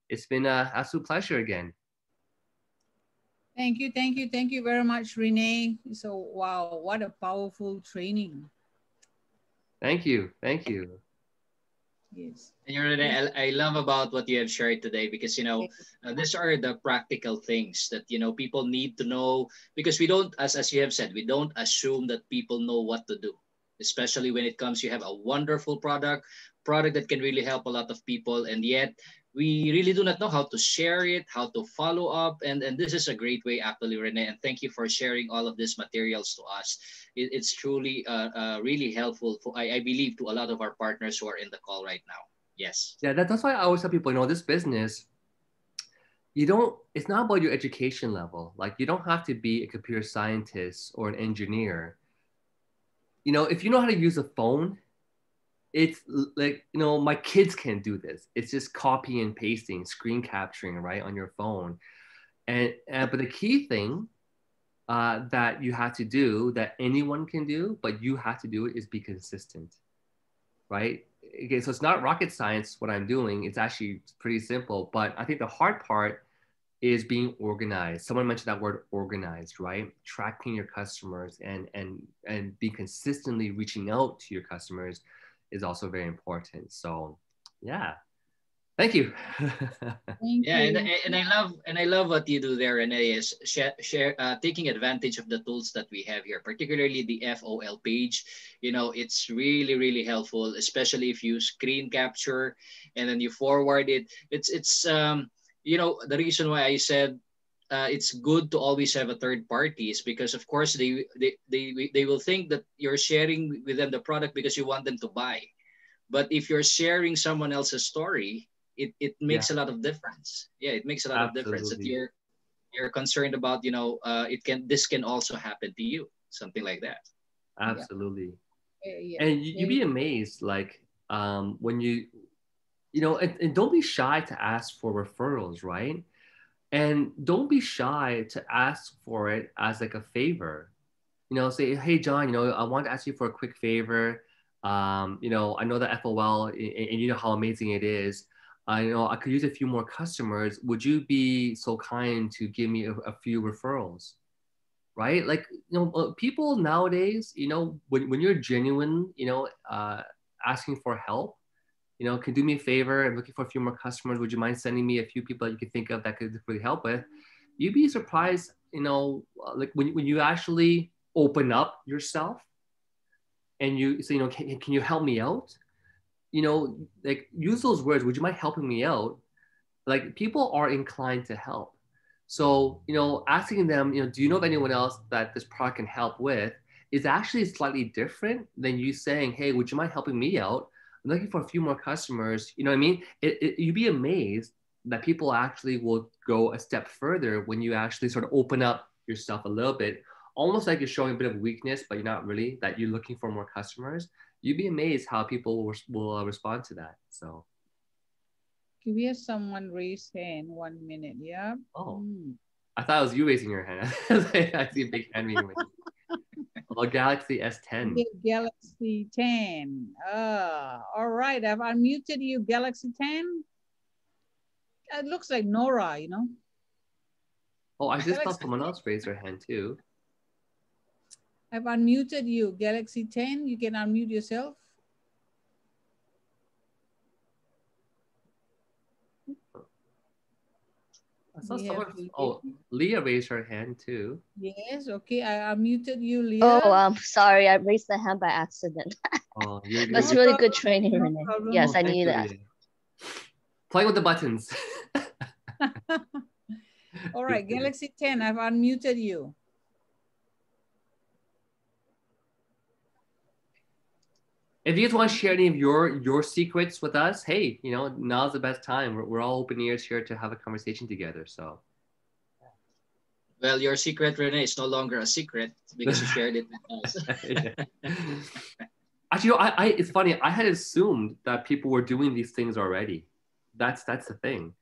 It's been an absolute pleasure again. Thank you very much, Rene. So wow, what a powerful training. Thank you. Yes. And Rene, I love about what you have shared today because, you know, these are the practical things that, you know, people need to know because we don't, as you have said, we don't assume that people know what to do, especially when it comes, you have a wonderful product that can really help a lot of people. And yet we really do not know how to share it, how to follow up. And this is a great way actually, Rene. And thank you for sharing all of these materials to us. It's truly really helpful for, I believe, to a lot of our partners who are in the call right now. Yes. Yeah, that's why I always tell people, you know, this business, it's not about your education level. Like you don't have to be a computer scientist or an engineer. You know, if you know how to use a phone, it's like, you know, my kids can do this. It's just copy and pasting, screen capturing, right, on your phone. But the key thing that you have to do that anyone can do, but you have to do it is be consistent, right? Okay, so it's not rocket science what I'm doing. It's actually pretty simple. But I think the hard part is being organized. Someone mentioned that word organized, right? Tracking your customers and be consistently reaching out to your customers is also very important. So yeah, thank you. Yeah, and I love what you do there, Rene, is taking advantage of the tools that we have here, particularly the FOL page. You know, it's really helpful, especially if you screen capture and then you forward it. It's you know, the reason why I said it's good to always have a third party is because of course they will think that you're sharing with them the product because you want them to buy. But if you're sharing someone else's story, it makes a lot of difference. Yeah, it makes a lot of difference that you're concerned about, you know, this can also happen to you, something like that. Absolutely. Yeah. And you'd be amazed, like when you know, and don't be shy to ask for referrals, right? And don't be shy to ask for it as like a favor. You know, say, hey, John, you know, I want to ask you for a quick favor. You know, I know that FOL and you know how amazing it is. I know I could use a few more customers. Would you be so kind to give me a few referrals? Right? Like, you know, people nowadays, you know, when you're genuine, you know, asking for help, you know, can do me a favor. I'm looking for a few more customers. Would you mind sending me a few people that you could think of that could really help with? You'd be surprised, you know, like when you actually open up yourself and you say, you know, can you help me out? You know, like use those words. Would you mind helping me out? Like people are inclined to help. So, you know, asking them, you know, do you know of anyone else that this product can help with is actually slightly different than you saying, hey, would you mind helping me out? I'm looking for a few more customers. You know what I mean? You'd be amazed that people actually will go a step further when you actually sort of open up yourself a little bit, almost like you're showing a bit of weakness, but you're not really, that you're looking for more customers. You'd be amazed how people will respond to that. So. We have someone raise hand. 1 minute. Yeah. Oh, I thought it was you raising your hand. I see a big hand being raised. Oh, Galaxy S10. Yeah, Galaxy 10. All right. I've unmuted you, Galaxy 10. It looks like Nora, you know. Oh, I just saw someone else raise their hand too. I've unmuted you, Galaxy 10. You can unmute yourself. I saw someone. Oh, Leah raised her hand too. Yes, okay. I unmuted you, Leah. Oh, sorry. I raised the hand by accident. Oh, you're good. That's really good training, no Rene. problem. Yes, I knew that. Play with the buttons. All right, Galaxy 10, I've unmuted you. If you guys want to share any of your secrets with us, hey, you know, now's the best time. We're all open ears here to have a conversation together. So. Well, your secret, Rene, is no longer a secret because you shared it with us. Actually, you know, it's funny. I had assumed that people were doing these things already. That's the thing.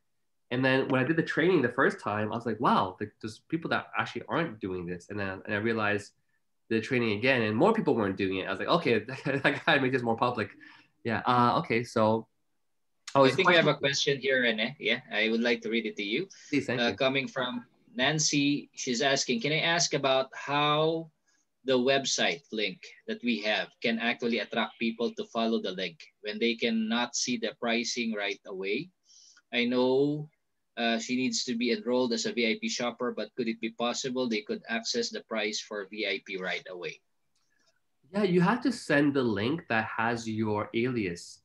And then when I did the training the first time, I was like, wow, there's people that actually aren't doing this. And I realized the training again, and more people weren't doing it. I was like, okay, I gotta make this more public. Yeah. Okay. So. I think we have a question here, Rene. Yeah, I would like to read it to you. Please, thank you. Coming from Nancy, she's asking, can I ask about how the website link that we have can actually attract people to follow the link when they cannot see the pricing right away? I know she needs to be enrolled as a VIP shopper, but could it be possible they could access the price for VIP right away? Yeah, you have to send the link that has your alias,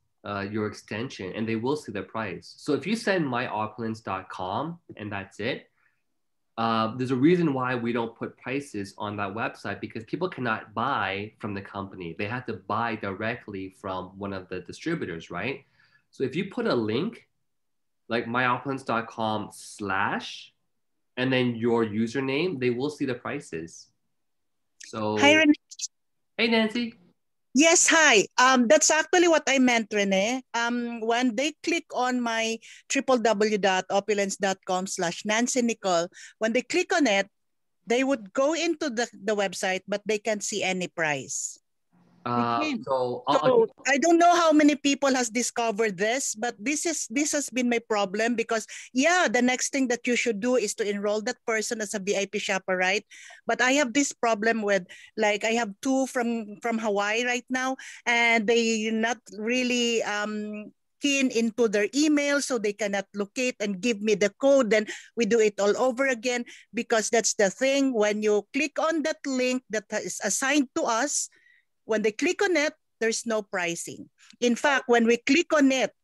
your extension, and they will see the price. So if you send myopulence.com and that's it, there's a reason why we don't put prices on that website, because people cannot buy from the company. They have to buy directly from one of the distributors, right? So if you put a link like myopulence.com/ and then your username, they will see the prices. So hi, Rene. Hey, Nancy. Yes, hi. That's actually what I meant, Rene. When they click on my www.opulence.com/Nancy Nicole, when they click on it, they would go into the website, but they can't see any price. So I don't know how many people has discovered this, but this has been my problem, because yeah, the next thing that you should do is to enroll that person as a VIP shopper, right? But I have this problem with, like, I have two from Hawaii right now, and they not really keen into their email, so they cannot locate and give me the code. Then we do it all over again, because that's the thing. When you click on that link that is assigned to us, when they click on it, there's no pricing. In fact, when we click on it,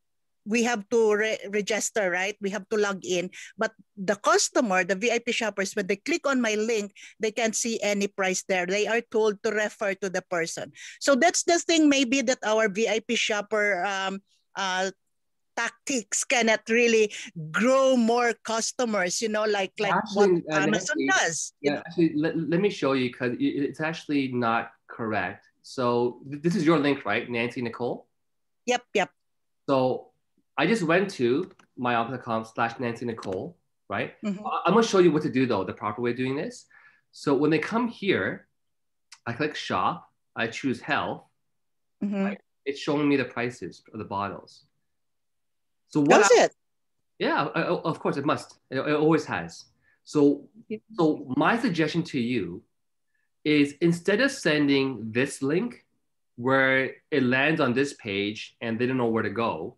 we have to register, right? We have to log in. But the customer, the VIP shoppers, when they click on my link, they can't see any price there. They are told to refer to the person. So that's the thing, maybe, that our VIP shopper tactics cannot really grow more customers, like what Actually, Amazon Nancy, does. yeah, actually, let me show you, because it's actually not correct. So this is your link, right, Nancy Nicole? Yep, yep. So I just went to myoffice.com/Nancy Nicole, right? Mhm. I'm gonna show you what to do though, the proper way of doing this. So when they come here, I click shop, I choose health, Mhm. right? It's showing me the prices of the bottles. So what? Does it? Yeah, of course it must. It always has. So my suggestion to you is, instead of sending this link where it lands on this page and they don't know where to go,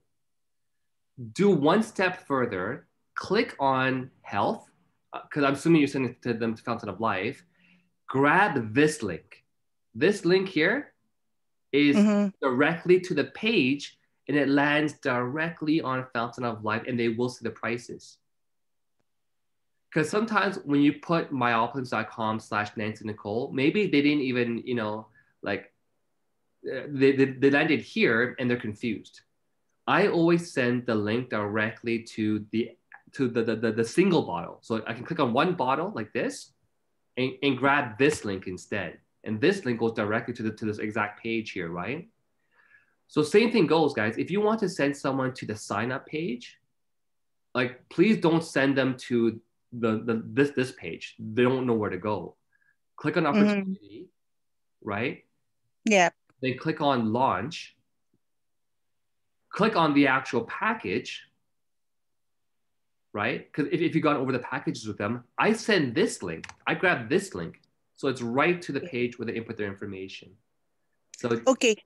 do one step further, click on health, because I'm assuming you're sending to them to Fountain of Life. Grab this link. This link here is Mhm. directly to the page, and it lands directly on Fountain of Life, and they will see the prices. Because sometimes when you put myopulence.com/Nancy Nicole, maybe they didn't even, like, they landed here and they're confused. I always send the link directly to the single bottle. So I can click on one bottle like this and grab this link instead. And this link goes directly to this exact page here, right? So same thing goes, guys. If you want to send someone to the sign up page, like, please don't send them to this page. They don't know where to go. Click on opportunity, right? Yeah. Then click on launch. Click on the actual package, right? Because if you've gone over the packages with them, I send this link. I grab this link. So it's right to the page where they input their information. So Okay.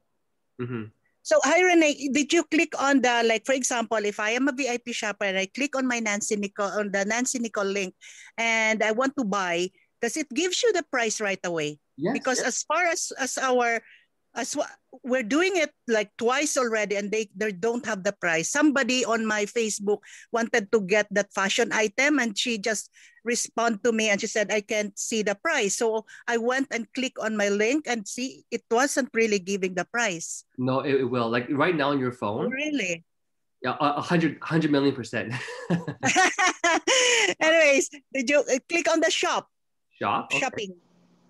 Mhm. So, hi, Rene, did you click on the, like, for example, if I am a VIP shopper and I click on my the Nancy Nicole link, and I want to buy, does it gives you the price right away? Yes, Because yes. as far as we're doing it like twice already, and they don't have the price. Somebody on my Facebook wanted to get that fashion item, and she just responded to me and she said, I can't see the price. So I went and click on my link and see it wasn't really giving the price. No, it will. Like right now on your Oh, phone. really? Yeah, 100 million%. Anyways, did you click on the shop? Shop. Okay. Shopping.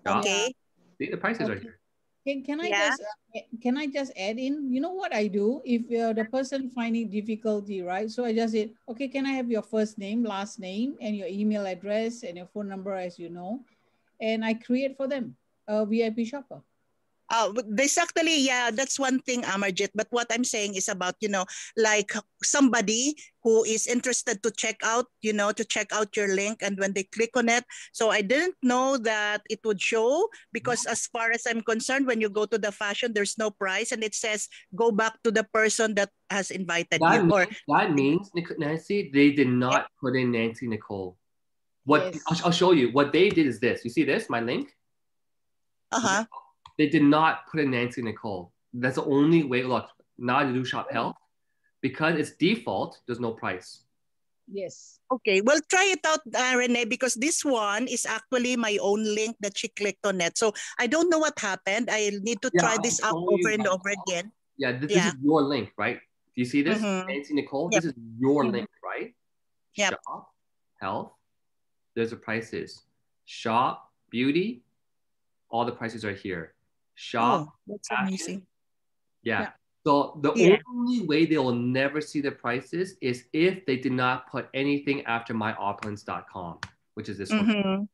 Shop. Okay. See, the prices are Okay. here. Can I just add in? You know what I do if the person finding difficulty, right? So I just say, okay, can I have your first name, last name, and your email address and your phone number, as you know, and I create for them a VIP shopper. This actually, yeah, that's one thing, Amarjit. But what I'm saying is about, like somebody who is interested to check out, to check out your link. And when they click on it, so I didn't know that it would show, because as far as I'm concerned, when you go to the fashion, there's no price. And it says, go back to the person that has invited you. That means, Nancy, they did not put in Nancy Nicole. What Yes. I'll show you. What they did is this. You see this, my link? Uh-huh. They did not put in Nancy Nicole. That's the only way. Look, now to do shop health, because it's default, there's no price. Yes. Okay, well, try it out, Rene, because this one is actually my own link that she clicked on it. So I don't know what happened. I need to try I'll this out show over you and right over now. again. Yeah, this is your link, right? Do you see this? Mhm. Nancy Nicole, Yep. this is your link, right? Yep. Shop, health, there's the prices. Shop, beauty, all the prices are here. Shop, that's fashion. amazing. Yeah. So the only way they will never see the prices is if they did not put anything after myopulence.com, which is this one.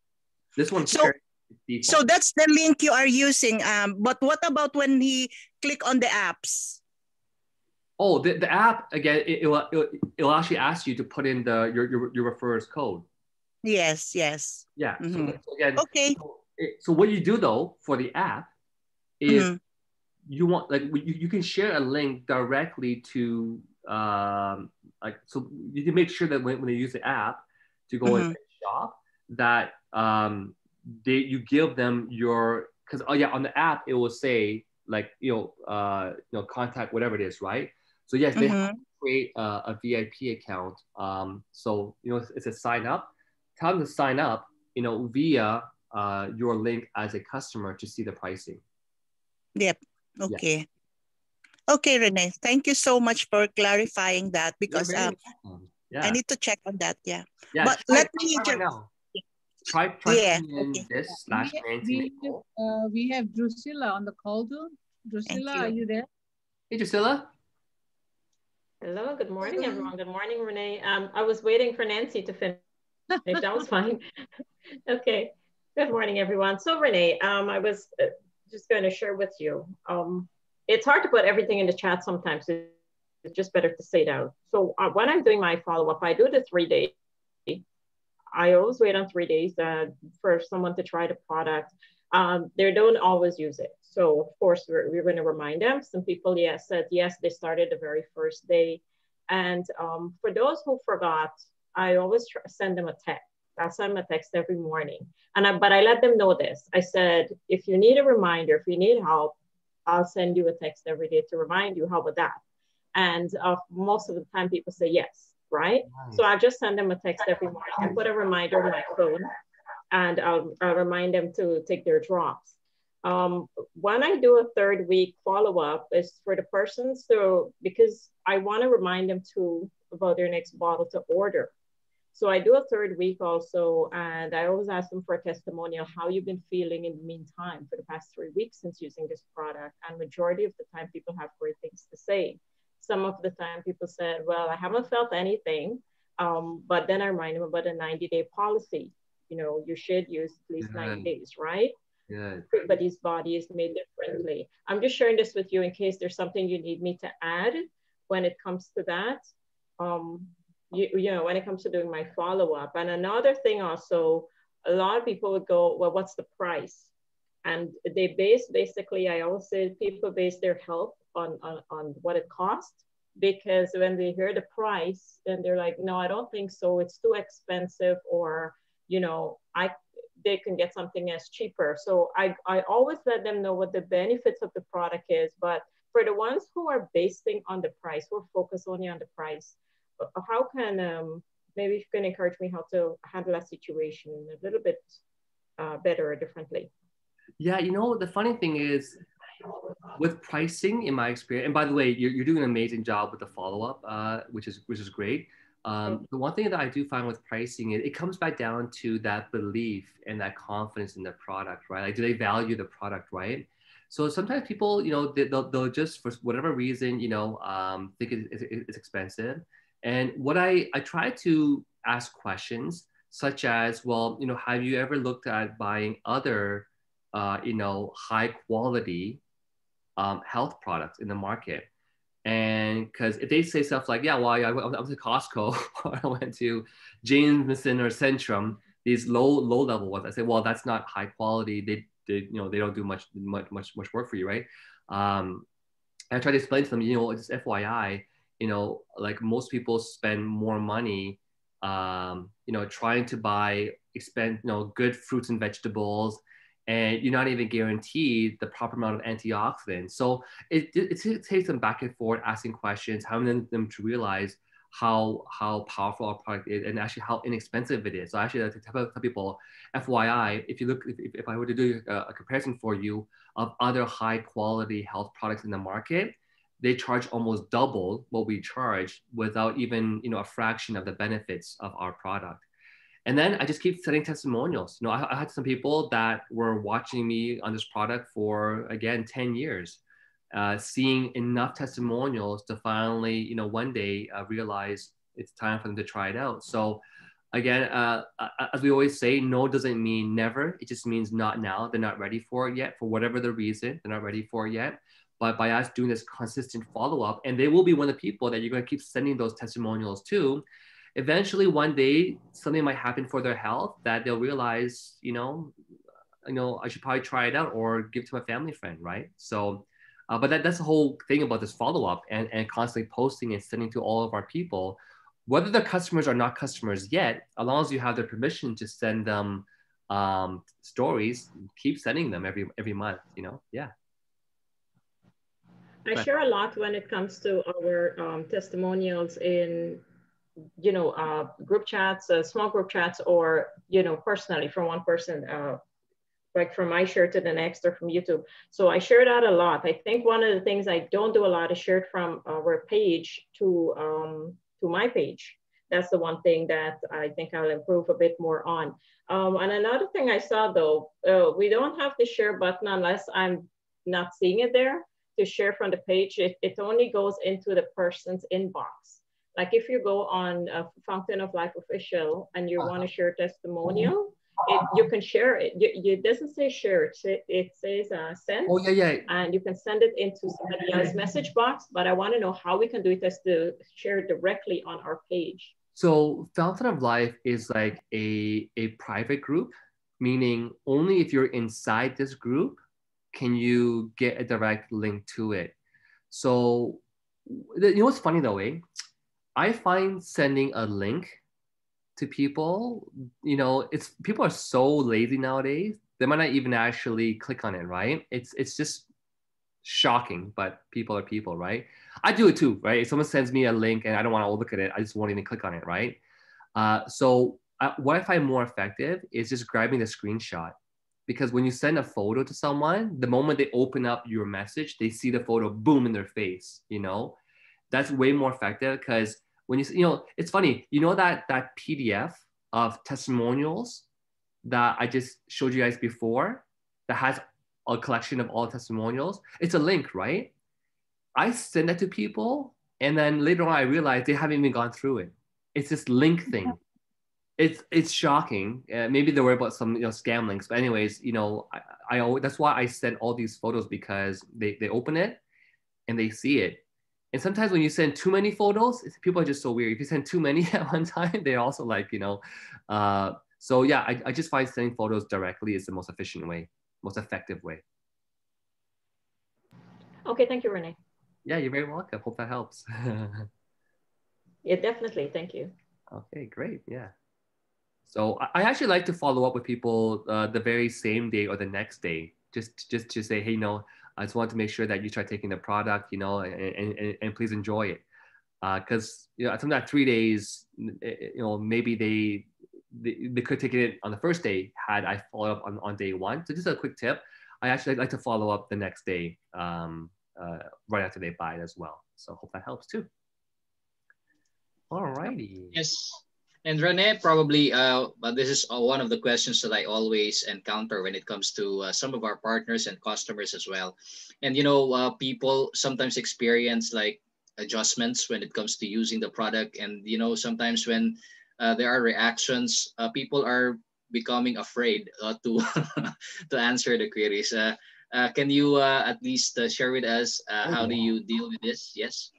This one So, here is default. so that's the link you are using. But what about when he click on the apps? Oh, the app again, it will actually ask you to put in your referrer's code. Yes, yes. Yeah. So again, okay. So what you do though for the app is you want, like, you can share a link directly to like, so you can make sure that when they use the app to go and shop, that you give them your, because on the app it will say, like, contact whatever it is, right? So yes, they have to create a VIP account. So, it's a sign up. Tell them to sign up, via your link as a customer to see the pricing. Yep. Yeah. Okay. Okay, Rene. Thank you so much for clarifying that, because Yeah. I need to check on that. Yeah. Yeah. But try, let me try right just. now. Try Yeah. putting in Okay. this / We, Nancy Nicole. we have Drusilla on the call too. Thank Drusilla, you. are you there? Hey, Drusilla. Hello, good morning, everyone. Good morning, Renee. I was waiting for Nancy to finish. That was fine. Okay. Good morning, everyone. So, Renee, I was just going to share with you. It's hard to put everything in the chat sometimes. It's just better to say it out. So, when I'm doing my follow-up, I do the 3-day. I always wait on 3 days for someone to try the product. They don't always use it. So of course, we're going to remind them. Some people, said yes, they started the very first day. And for those who forgot, I always send them a text. I send them a text every morning. But I let them know this. I said, if you need a reminder, if you need help, I'll send you a text every day to remind you. How about that? And most of the time people say yes, right? Nice. So I just send them a text every morning. I put a reminder on my phone, and I'll remind them to take their drops. When I do a 3rd week follow-up, is for the persons, so because I want to remind them about their next bottle to order. So I do a 3rd week also, and I always ask them for a testimonial, how you've been feeling in the meantime for the past 3 weeks since using this product. And majority of the time people have great things to say. Some of the time people said, well, I haven't felt anything, but then I remind them about a 90-day policy. You should use at least 90 days, right? Yeah. Everybody's body is made differently. I'm just sharing this with you in case there's something you need me to add when it comes to that. When it comes to doing my follow-up. And another thing also, a lot of people would go, well, what's the price? And they basically, I always say people base their health on what it costs, because when they hear the price, then they're like, no, I don't think so. It's too expensive, or, they can get something else cheaper. So I always let them know what the benefits of the product is. But for the ones who are basing on the price, who are focused only on the price, how can, maybe you can encourage me how to handle that situation a little bit better or differently? Yeah, the funny thing is, with pricing, in my experience, and by the way, you're doing an amazing job with the follow-up, which is great. The one thing that I do find with pricing, it comes back down to that belief and that confidence in the product, right? Like, do they value the product, right? So sometimes people, they'll just, for whatever reason, think it's expensive. And what I try to ask questions such as, well, have you ever looked at buying other, high quality health products in the market? And because if they say stuff like, yeah, well, I went to Costco or I went to Jameson or Centrum, these low level ones, I say, well, that's not high quality. They don't do much work for you, right? I try to explain to them, just FYI, like most people spend more money, trying to buy good fruits and vegetables, and you're not even guaranteed the proper amount of antioxidants. So it takes them back and forth, asking questions, having them to realize how powerful our product is and actually how inexpensive it is. So actually, I tell people, FYI, if I were to do a comparison for you of other high quality health products in the market, they charge almost double what we charge without even a fraction of the benefits of our product. And then I just keep setting testimonials. I had some people that were watching me on this product for, again, 10 years, seeing enough testimonials to finally, one day realize it's time for them to try it out. So again, as we always say, no doesn't mean never. It just means not now. They're not ready for it yet. For whatever the reason, they're not ready for it yet. But by us doing this consistent follow-up, and they will be one of the people that you're going to keep sending those testimonials to, eventually one day something might happen for their health that they'll realize, I should probably try it out or give it to my family friend, right? So, but that's the whole thing about this follow-up and constantly posting and sending to all of our people, whether they're customers or not customers yet, as long as you have their permission to send them stories, keep sending them every month, yeah. I share a lot when it comes to our testimonials in, group chats, small group chats, or, personally from one person, like from my share to the next or from YouTube. So I share that a lot. I think one of the things I don't do a lot is share it from our page to my page. That's the one thing that I think I'll improve a bit more on. And another thing I saw though, we don't have the share button unless I'm not seeing it there to share from the page. It only goes into the person's inbox. Like if you go on Fountain of Life Official and you want to share testimonial, you can share it. It doesn't say share, it says send. Oh, yeah. And you can send it into somebody else's message box, but I want to know how we can do it as to share it directly on our page. So Fountain of Life is like a private group, meaning only if you're inside this group can you get a direct link to it. So you know what's funny though, I find sending a link to people, it's people are so lazy nowadays. They might not even actually click on it, right? It's just shocking, but people are people, right? I do it too, right? If someone sends me a link and I don't want to look at it, I just won't even click on it, right? So what I find more effective is just grabbing the screenshot, because when you send a photo to someone, the moment they open up your message, they see the photo, boom, in their face, That's way more effective, because when it's funny, that PDF of testimonials that I just showed you guys before that has a collection of all testimonials, it's a link, right? I send that to people, and then later on I realize they haven't even gone through it. It's this link thing. It's shocking. Maybe they worry about some scam links, but anyways, I that's why I send all these photos, because they open it and they see it. And sometimes when you send too many photos, people are just so weird. If you send too many at one time, they're also like, so yeah, I just find sending photos directly is the most efficient way, most effective way. Okay, thank you, Rene. Yeah, you're very welcome. Hope that helps. Yeah, definitely. Thank you. Okay, great. Yeah. So I actually like to follow up with people the very same day or the next day, just to say, hey, I just want to make sure that you try taking the product, and please enjoy it. Because sometimes 3 days, maybe they could take it on the first day had I followed up on day one. So just a quick tip, I actually like to follow up the next day, right after they buy it as well. So hope that helps too. All righty. Yes. And Rene, probably, but this is one of the questions that I always encounter when it comes to some of our partners and customers as well. And, people sometimes experience like adjustments when it comes to using the product. And, sometimes when there are reactions, people are becoming afraid to, to answer the queries. Can you at least share with us how do you deal with this? Yes.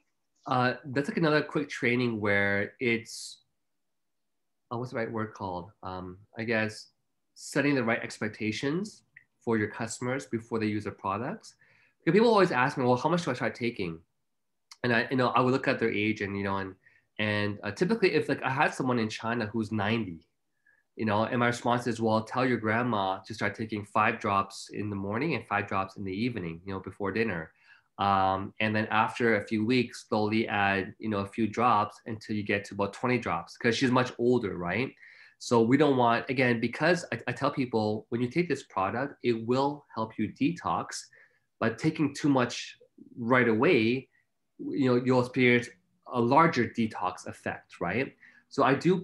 That's like another quick training where it's, what's the right word called? I guess setting the right expectations for your customers before they use the products. Because people always ask me, well, how much do I start taking? And I would look at their age, and typically if like I had someone in China who's 90, and my response is, well, tell your grandma to start taking 5 drops in the morning and 5 drops in the evening, before dinner. And then after a few weeks, slowly add, a few drops until you get to about 20 drops, because she's much older, right? So we don't want, again, because I tell people, when you take this product, it will help you detox, but taking too much right away, you'll experience a larger detox effect, right? So I do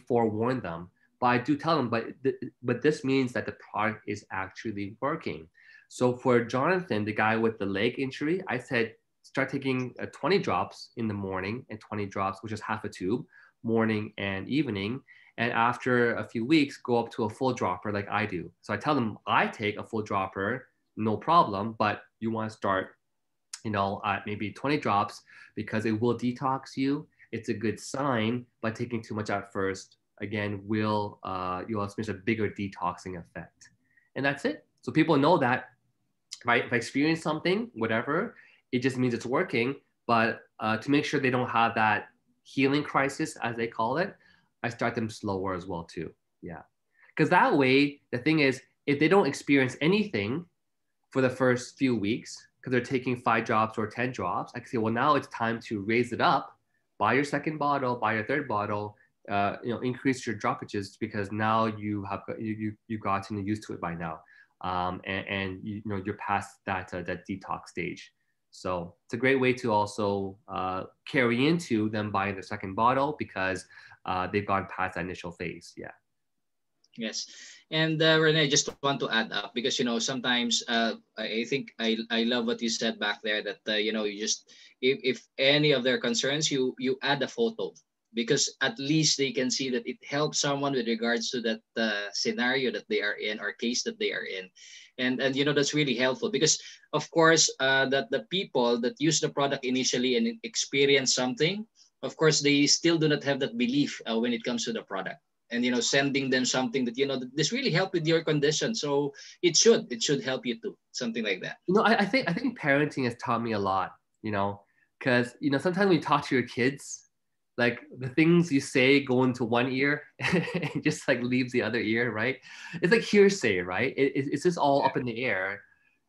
forewarn them, but I do tell them, but this means that the product is actually working. So for Jonathan, the guy with the leg injury, I said, start taking 20 drops in the morning and 20 drops, which is half a tube, morning and evening. And after a few weeks, go up to a full dropper like I do. So I tell them I take a full dropper, no problem, but you want to start, at maybe 20 drops, because it will detox you. It's a good sign, but taking too much at first, again, you'll experience a bigger detoxing effect. And that's it. So people know that, right? If I experience something, whatever, it just means it's working. But to make sure they don't have that healing crisis, as they call it, I start them slower as well too. Yeah. Because that way, the thing is, if they don't experience anything for the first few weeks, because they're taking 5 drops or 10 drops. I can say, well, now it's time to raise it up, buy your second bottle, buy your third bottle, increase your dropages, because now you've gotten used to it by now. And you're past that detox stage. So it's a great way to also carry into them buying the second bottle, because they've gone past that initial phase. Yeah. Yes. And Rene, I just want to add up, because, sometimes I think I love what you said back there, that, you just, if any of their concerns, you add a photo, because at least they can see that it helps someone with regards to that scenario that they are in, or case that they are in. And that's really helpful, because of course that the people that use the product initially and experience something, of course they still do not have that belief when it comes to the product. And sending them something that this really helped with your condition, so it should help you too, something like that. I think parenting has taught me a lot, because sometimes when you talk to your kids, like the things you say go into one ear and just like leaves the other ear, right? It's like hearsay, right? It's just all up in the air.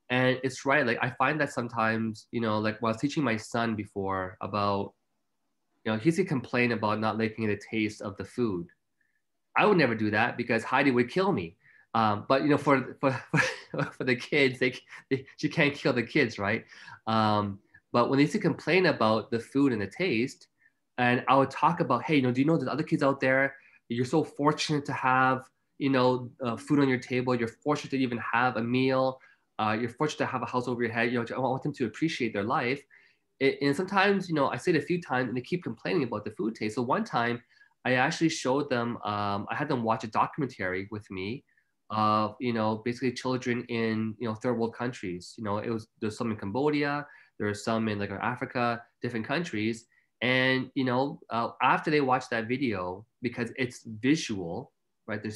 And it's right. Like I find that sometimes, like while I was teaching my son before about, he used to complain about not liking the taste of the food. I would never do that, because Heidi would kill me. But for the kids, she can't kill the kids, right? But when they used to complain about the food and the taste, and I would talk about, hey, do you know there's other kids out there? You're so fortunate to have, food on your table. You're fortunate to even have a meal. You're fortunate to have a house over your head. I want them to appreciate their life. And sometimes, I say it a few times, and they keep complaining about the food taste. So one time, I actually showed them, I had them watch a documentary with me of, basically children in, third world countries. There's some in Cambodia, there's some in like Africa, different countries. And, after they watch that video, because it's visual, right? They're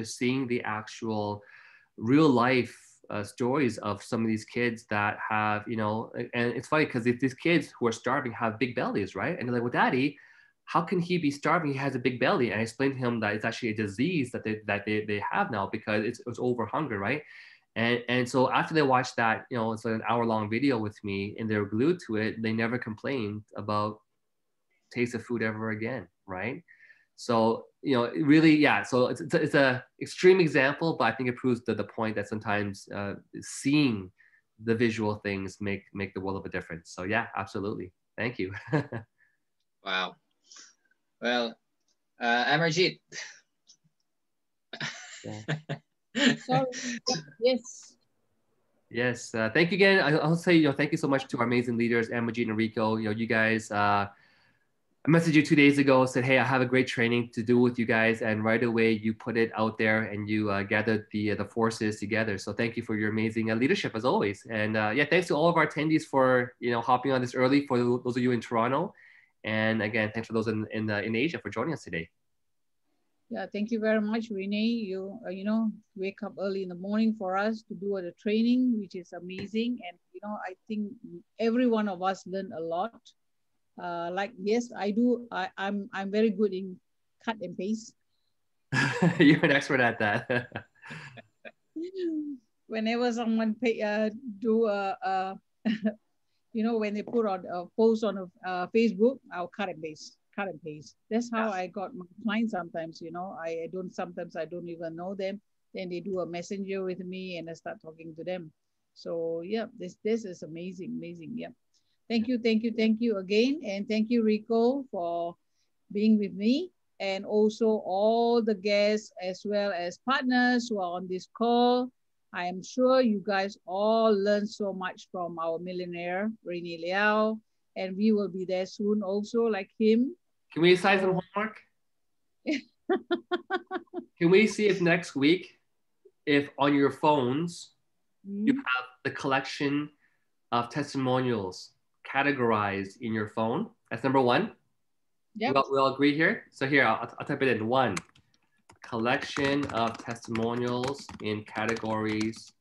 seeing the actual real life stories of some of these kids that have, and it's funny because these kids who are starving have big bellies, right? And they're like, well, Daddy, how can he be starving? He has a big belly. And I explained to him that it's actually a disease that they have now, because it's over hunger, right? And so after they watched that, it's like an hour-long video with me, and they were glued to it, they never complained about taste of food ever again, right? So, really, yeah. So it's a extreme example, but I think it proves the point that sometimes seeing the visual things make the world of a difference. So yeah, absolutely. Thank you. Wow. Well, Amarjeet. Sorry. Yes. Yes. Thank you again. I'll say, thank you so much to our amazing leaders, Amarjeet and Rico. You guys, I messaged you 2 days ago, said, hey, I have a great training to do with you guys. And right away, you put it out there and you gathered the forces together. So thank you for your amazing leadership as always. And yeah, thanks to all of our attendees for, hopping on this early, for those of you in Toronto. And again, thanks for those in Asia for joining us today. Yeah, thank you very much, Rene. You wake up early in the morning for us to do the training, which is amazing. And I think every one of us learned a lot. Like, yes, I do. I'm very good in cut and paste. You're an expert at that. Whenever someone do when they put on a post on Facebook, I'll cut and paste. That's how I got my clients sometimes. I don't even know them. Then they do a messenger with me and I start talking to them. So yeah, this is amazing. Yeah. Thank you again. And thank you, Rico, for being with me. And also all the guests as well as partners who are on this call. I am sure you guys all learned so much from our millionaire, Rene Liaw. And we will be there soon also, like him. Can we assign some homework? Can we see if next week, if on your phones, you have the collection of testimonials categorized in your phone? That's number one. Yep. We all agree here? So here, I'll type it in. 1, collection of testimonials in categories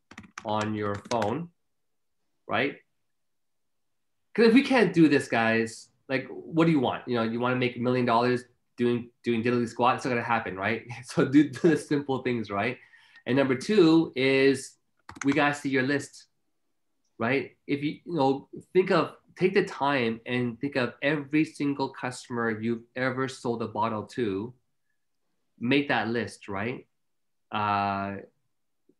on your phone, right? Because if we can't do this, guys, like, what do you want? You want to make $1 million doing diddly squat? It's not going to happen, right? So do the simple things, right? And number 2 is we got to see your list. right? If you take the time and think of every single customer you've ever sold a bottle to, make that list, right? Because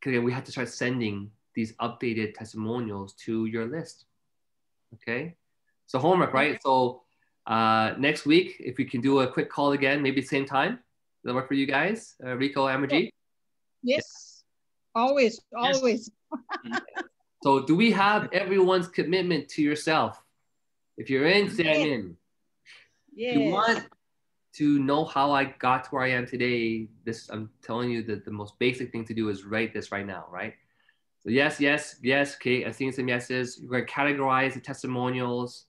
we have to start sending these updated testimonials to your list. Okay, so homework, right? So next week, if we can do a quick call again, maybe same time. Does that work for you guys? Rico, Amaji? Yes, always. So do we have everyone's commitment to yourself? If you're in, say I'm in. Yes. If you want to know how I got to where I am today, I'm telling you that the most basic thing to do is write this right now, right? So yes. Okay, I've seen some yeses. You're going to categorize the testimonials: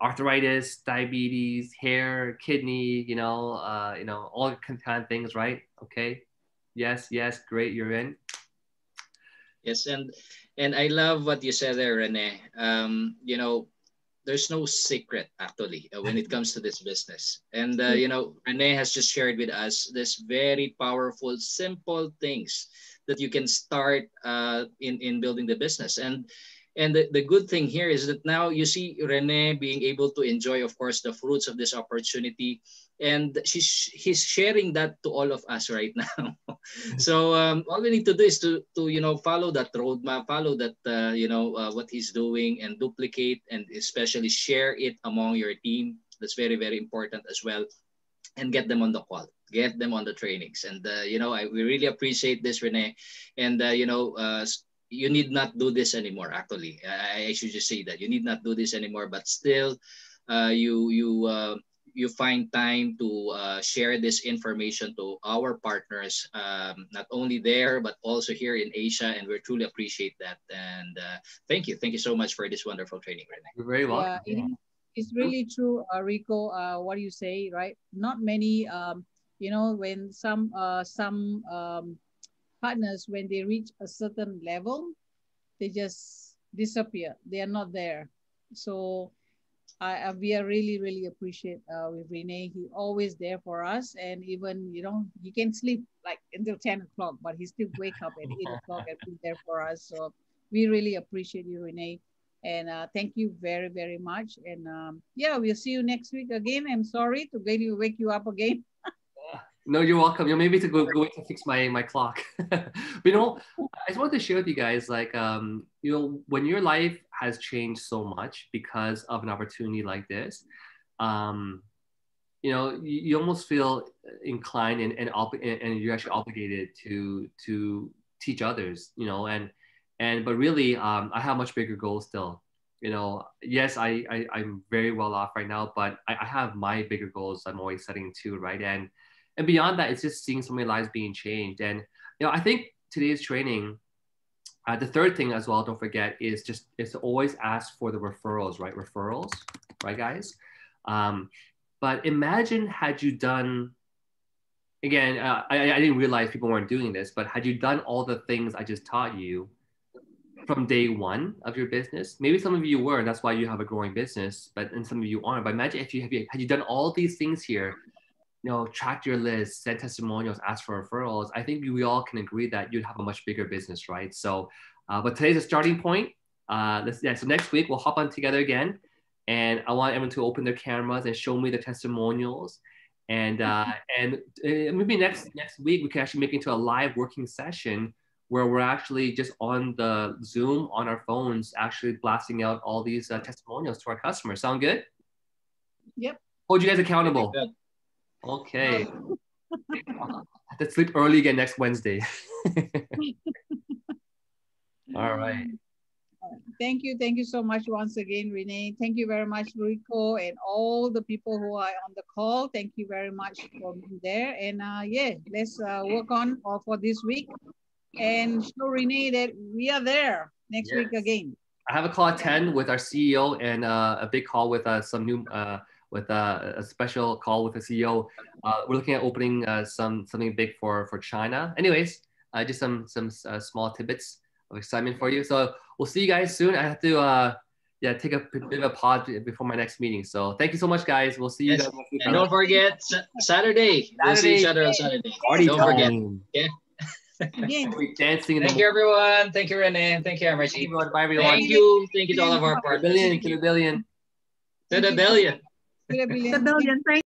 arthritis, diabetes, hair, kidney, all kind of things, right? Okay. Yes, great, you're in. Yes, and I love what you said there, Rene. There's no secret actually when it comes to this business. And Rene has just shared with us this very powerful, simple things that you can start in building the business. And the good thing here is that now you see Rene being able to enjoy, of course, the fruits of this opportunity. And he's sharing that to all of us right now. So all we need to do is to follow that roadmap, follow that what he's doing, and duplicate, and especially share it among your team. That's very, very important as well. And get them on the call, get them on the trainings. And we really appreciate this, Rene. And you need not do this anymore. Actually, I should just say that you need not do this anymore. But still, you find time to share this information to our partners, not only there but also here in Asia, and we truly appreciate that. And thank you so much for this wonderful training, Rene. You're very welcome. Yeah, it's really true, Rico. What you say, right? Not many, when some partners, when they reach a certain level, they just disappear. They are not there. So we are really, really appreciate with Rene. He always there for us. And even, he can sleep like until 10 o'clock, but he still wake up at 8 o'clock and be there for us. So we really appreciate you, Rene. And thank you very, very much. And we'll see you next week again. I'm sorry to wake you up again. No, you're welcome. Maybe to go to fix my clock. But I just wanted to share with you guys, like, when your life has changed so much because of an opportunity like this, you almost feel inclined and you're actually obligated to teach others, but really, I have much bigger goals still. Yes, I'm very well off right now, but I have my bigger goals I'm always setting too, right? And beyond that, it's just seeing so many lives being changed. And, I think today's training, the third thing as well, don't forget, is to always ask for the referrals, right? Referrals, right, guys? But imagine had you done, again, I didn't realize people weren't doing this, but had you done all the things I just taught you from day one of your business, maybe some of you were, and that's why you have a growing business, and some of you aren't. But imagine if had you done all these things here, track your list, send testimonials, ask for referrals, I think we all can agree that you'd have a much bigger business, right? So, but today's a starting point. So next week we'll hop on together again, and I want everyone to open their cameras and show me the testimonials. And maybe next week we can actually make it into a live working session where we're actually just on the Zoom on our phones, actually blasting out all these testimonials to our customers. Sound good? Yep. Hold you guys accountable. Okay. I have to sleep early again next Wednesday. All right. Thank you so much once again, Rene. Thank you very much, Rico, and all the people who are on the call. Thank you very much for being there. And let's work on for this week and show Rene that we are there next week again. I have a call at 10 with our CEO and a big call with some new with a special call with the CEO. We're looking at opening something big for China. Anyways, just some small tidbits of excitement for you. So we'll see you guys soon. I have to take a bit of a pause before my next meeting. So thank you so much, guys. We'll see you guys next week. And don't forget Saturday. We'll see each other on Saturday. Party don't time. forget. Yeah. Again. We're dancing in Thank the you, everyone. Thank you, Rene. Thank you, Thank Emergy. you, everyone. Bye, everyone. Thank you. Thank you to all of our To the partners. billion, Thank to the you. billion. To the billion. To the billion. The billion. Thank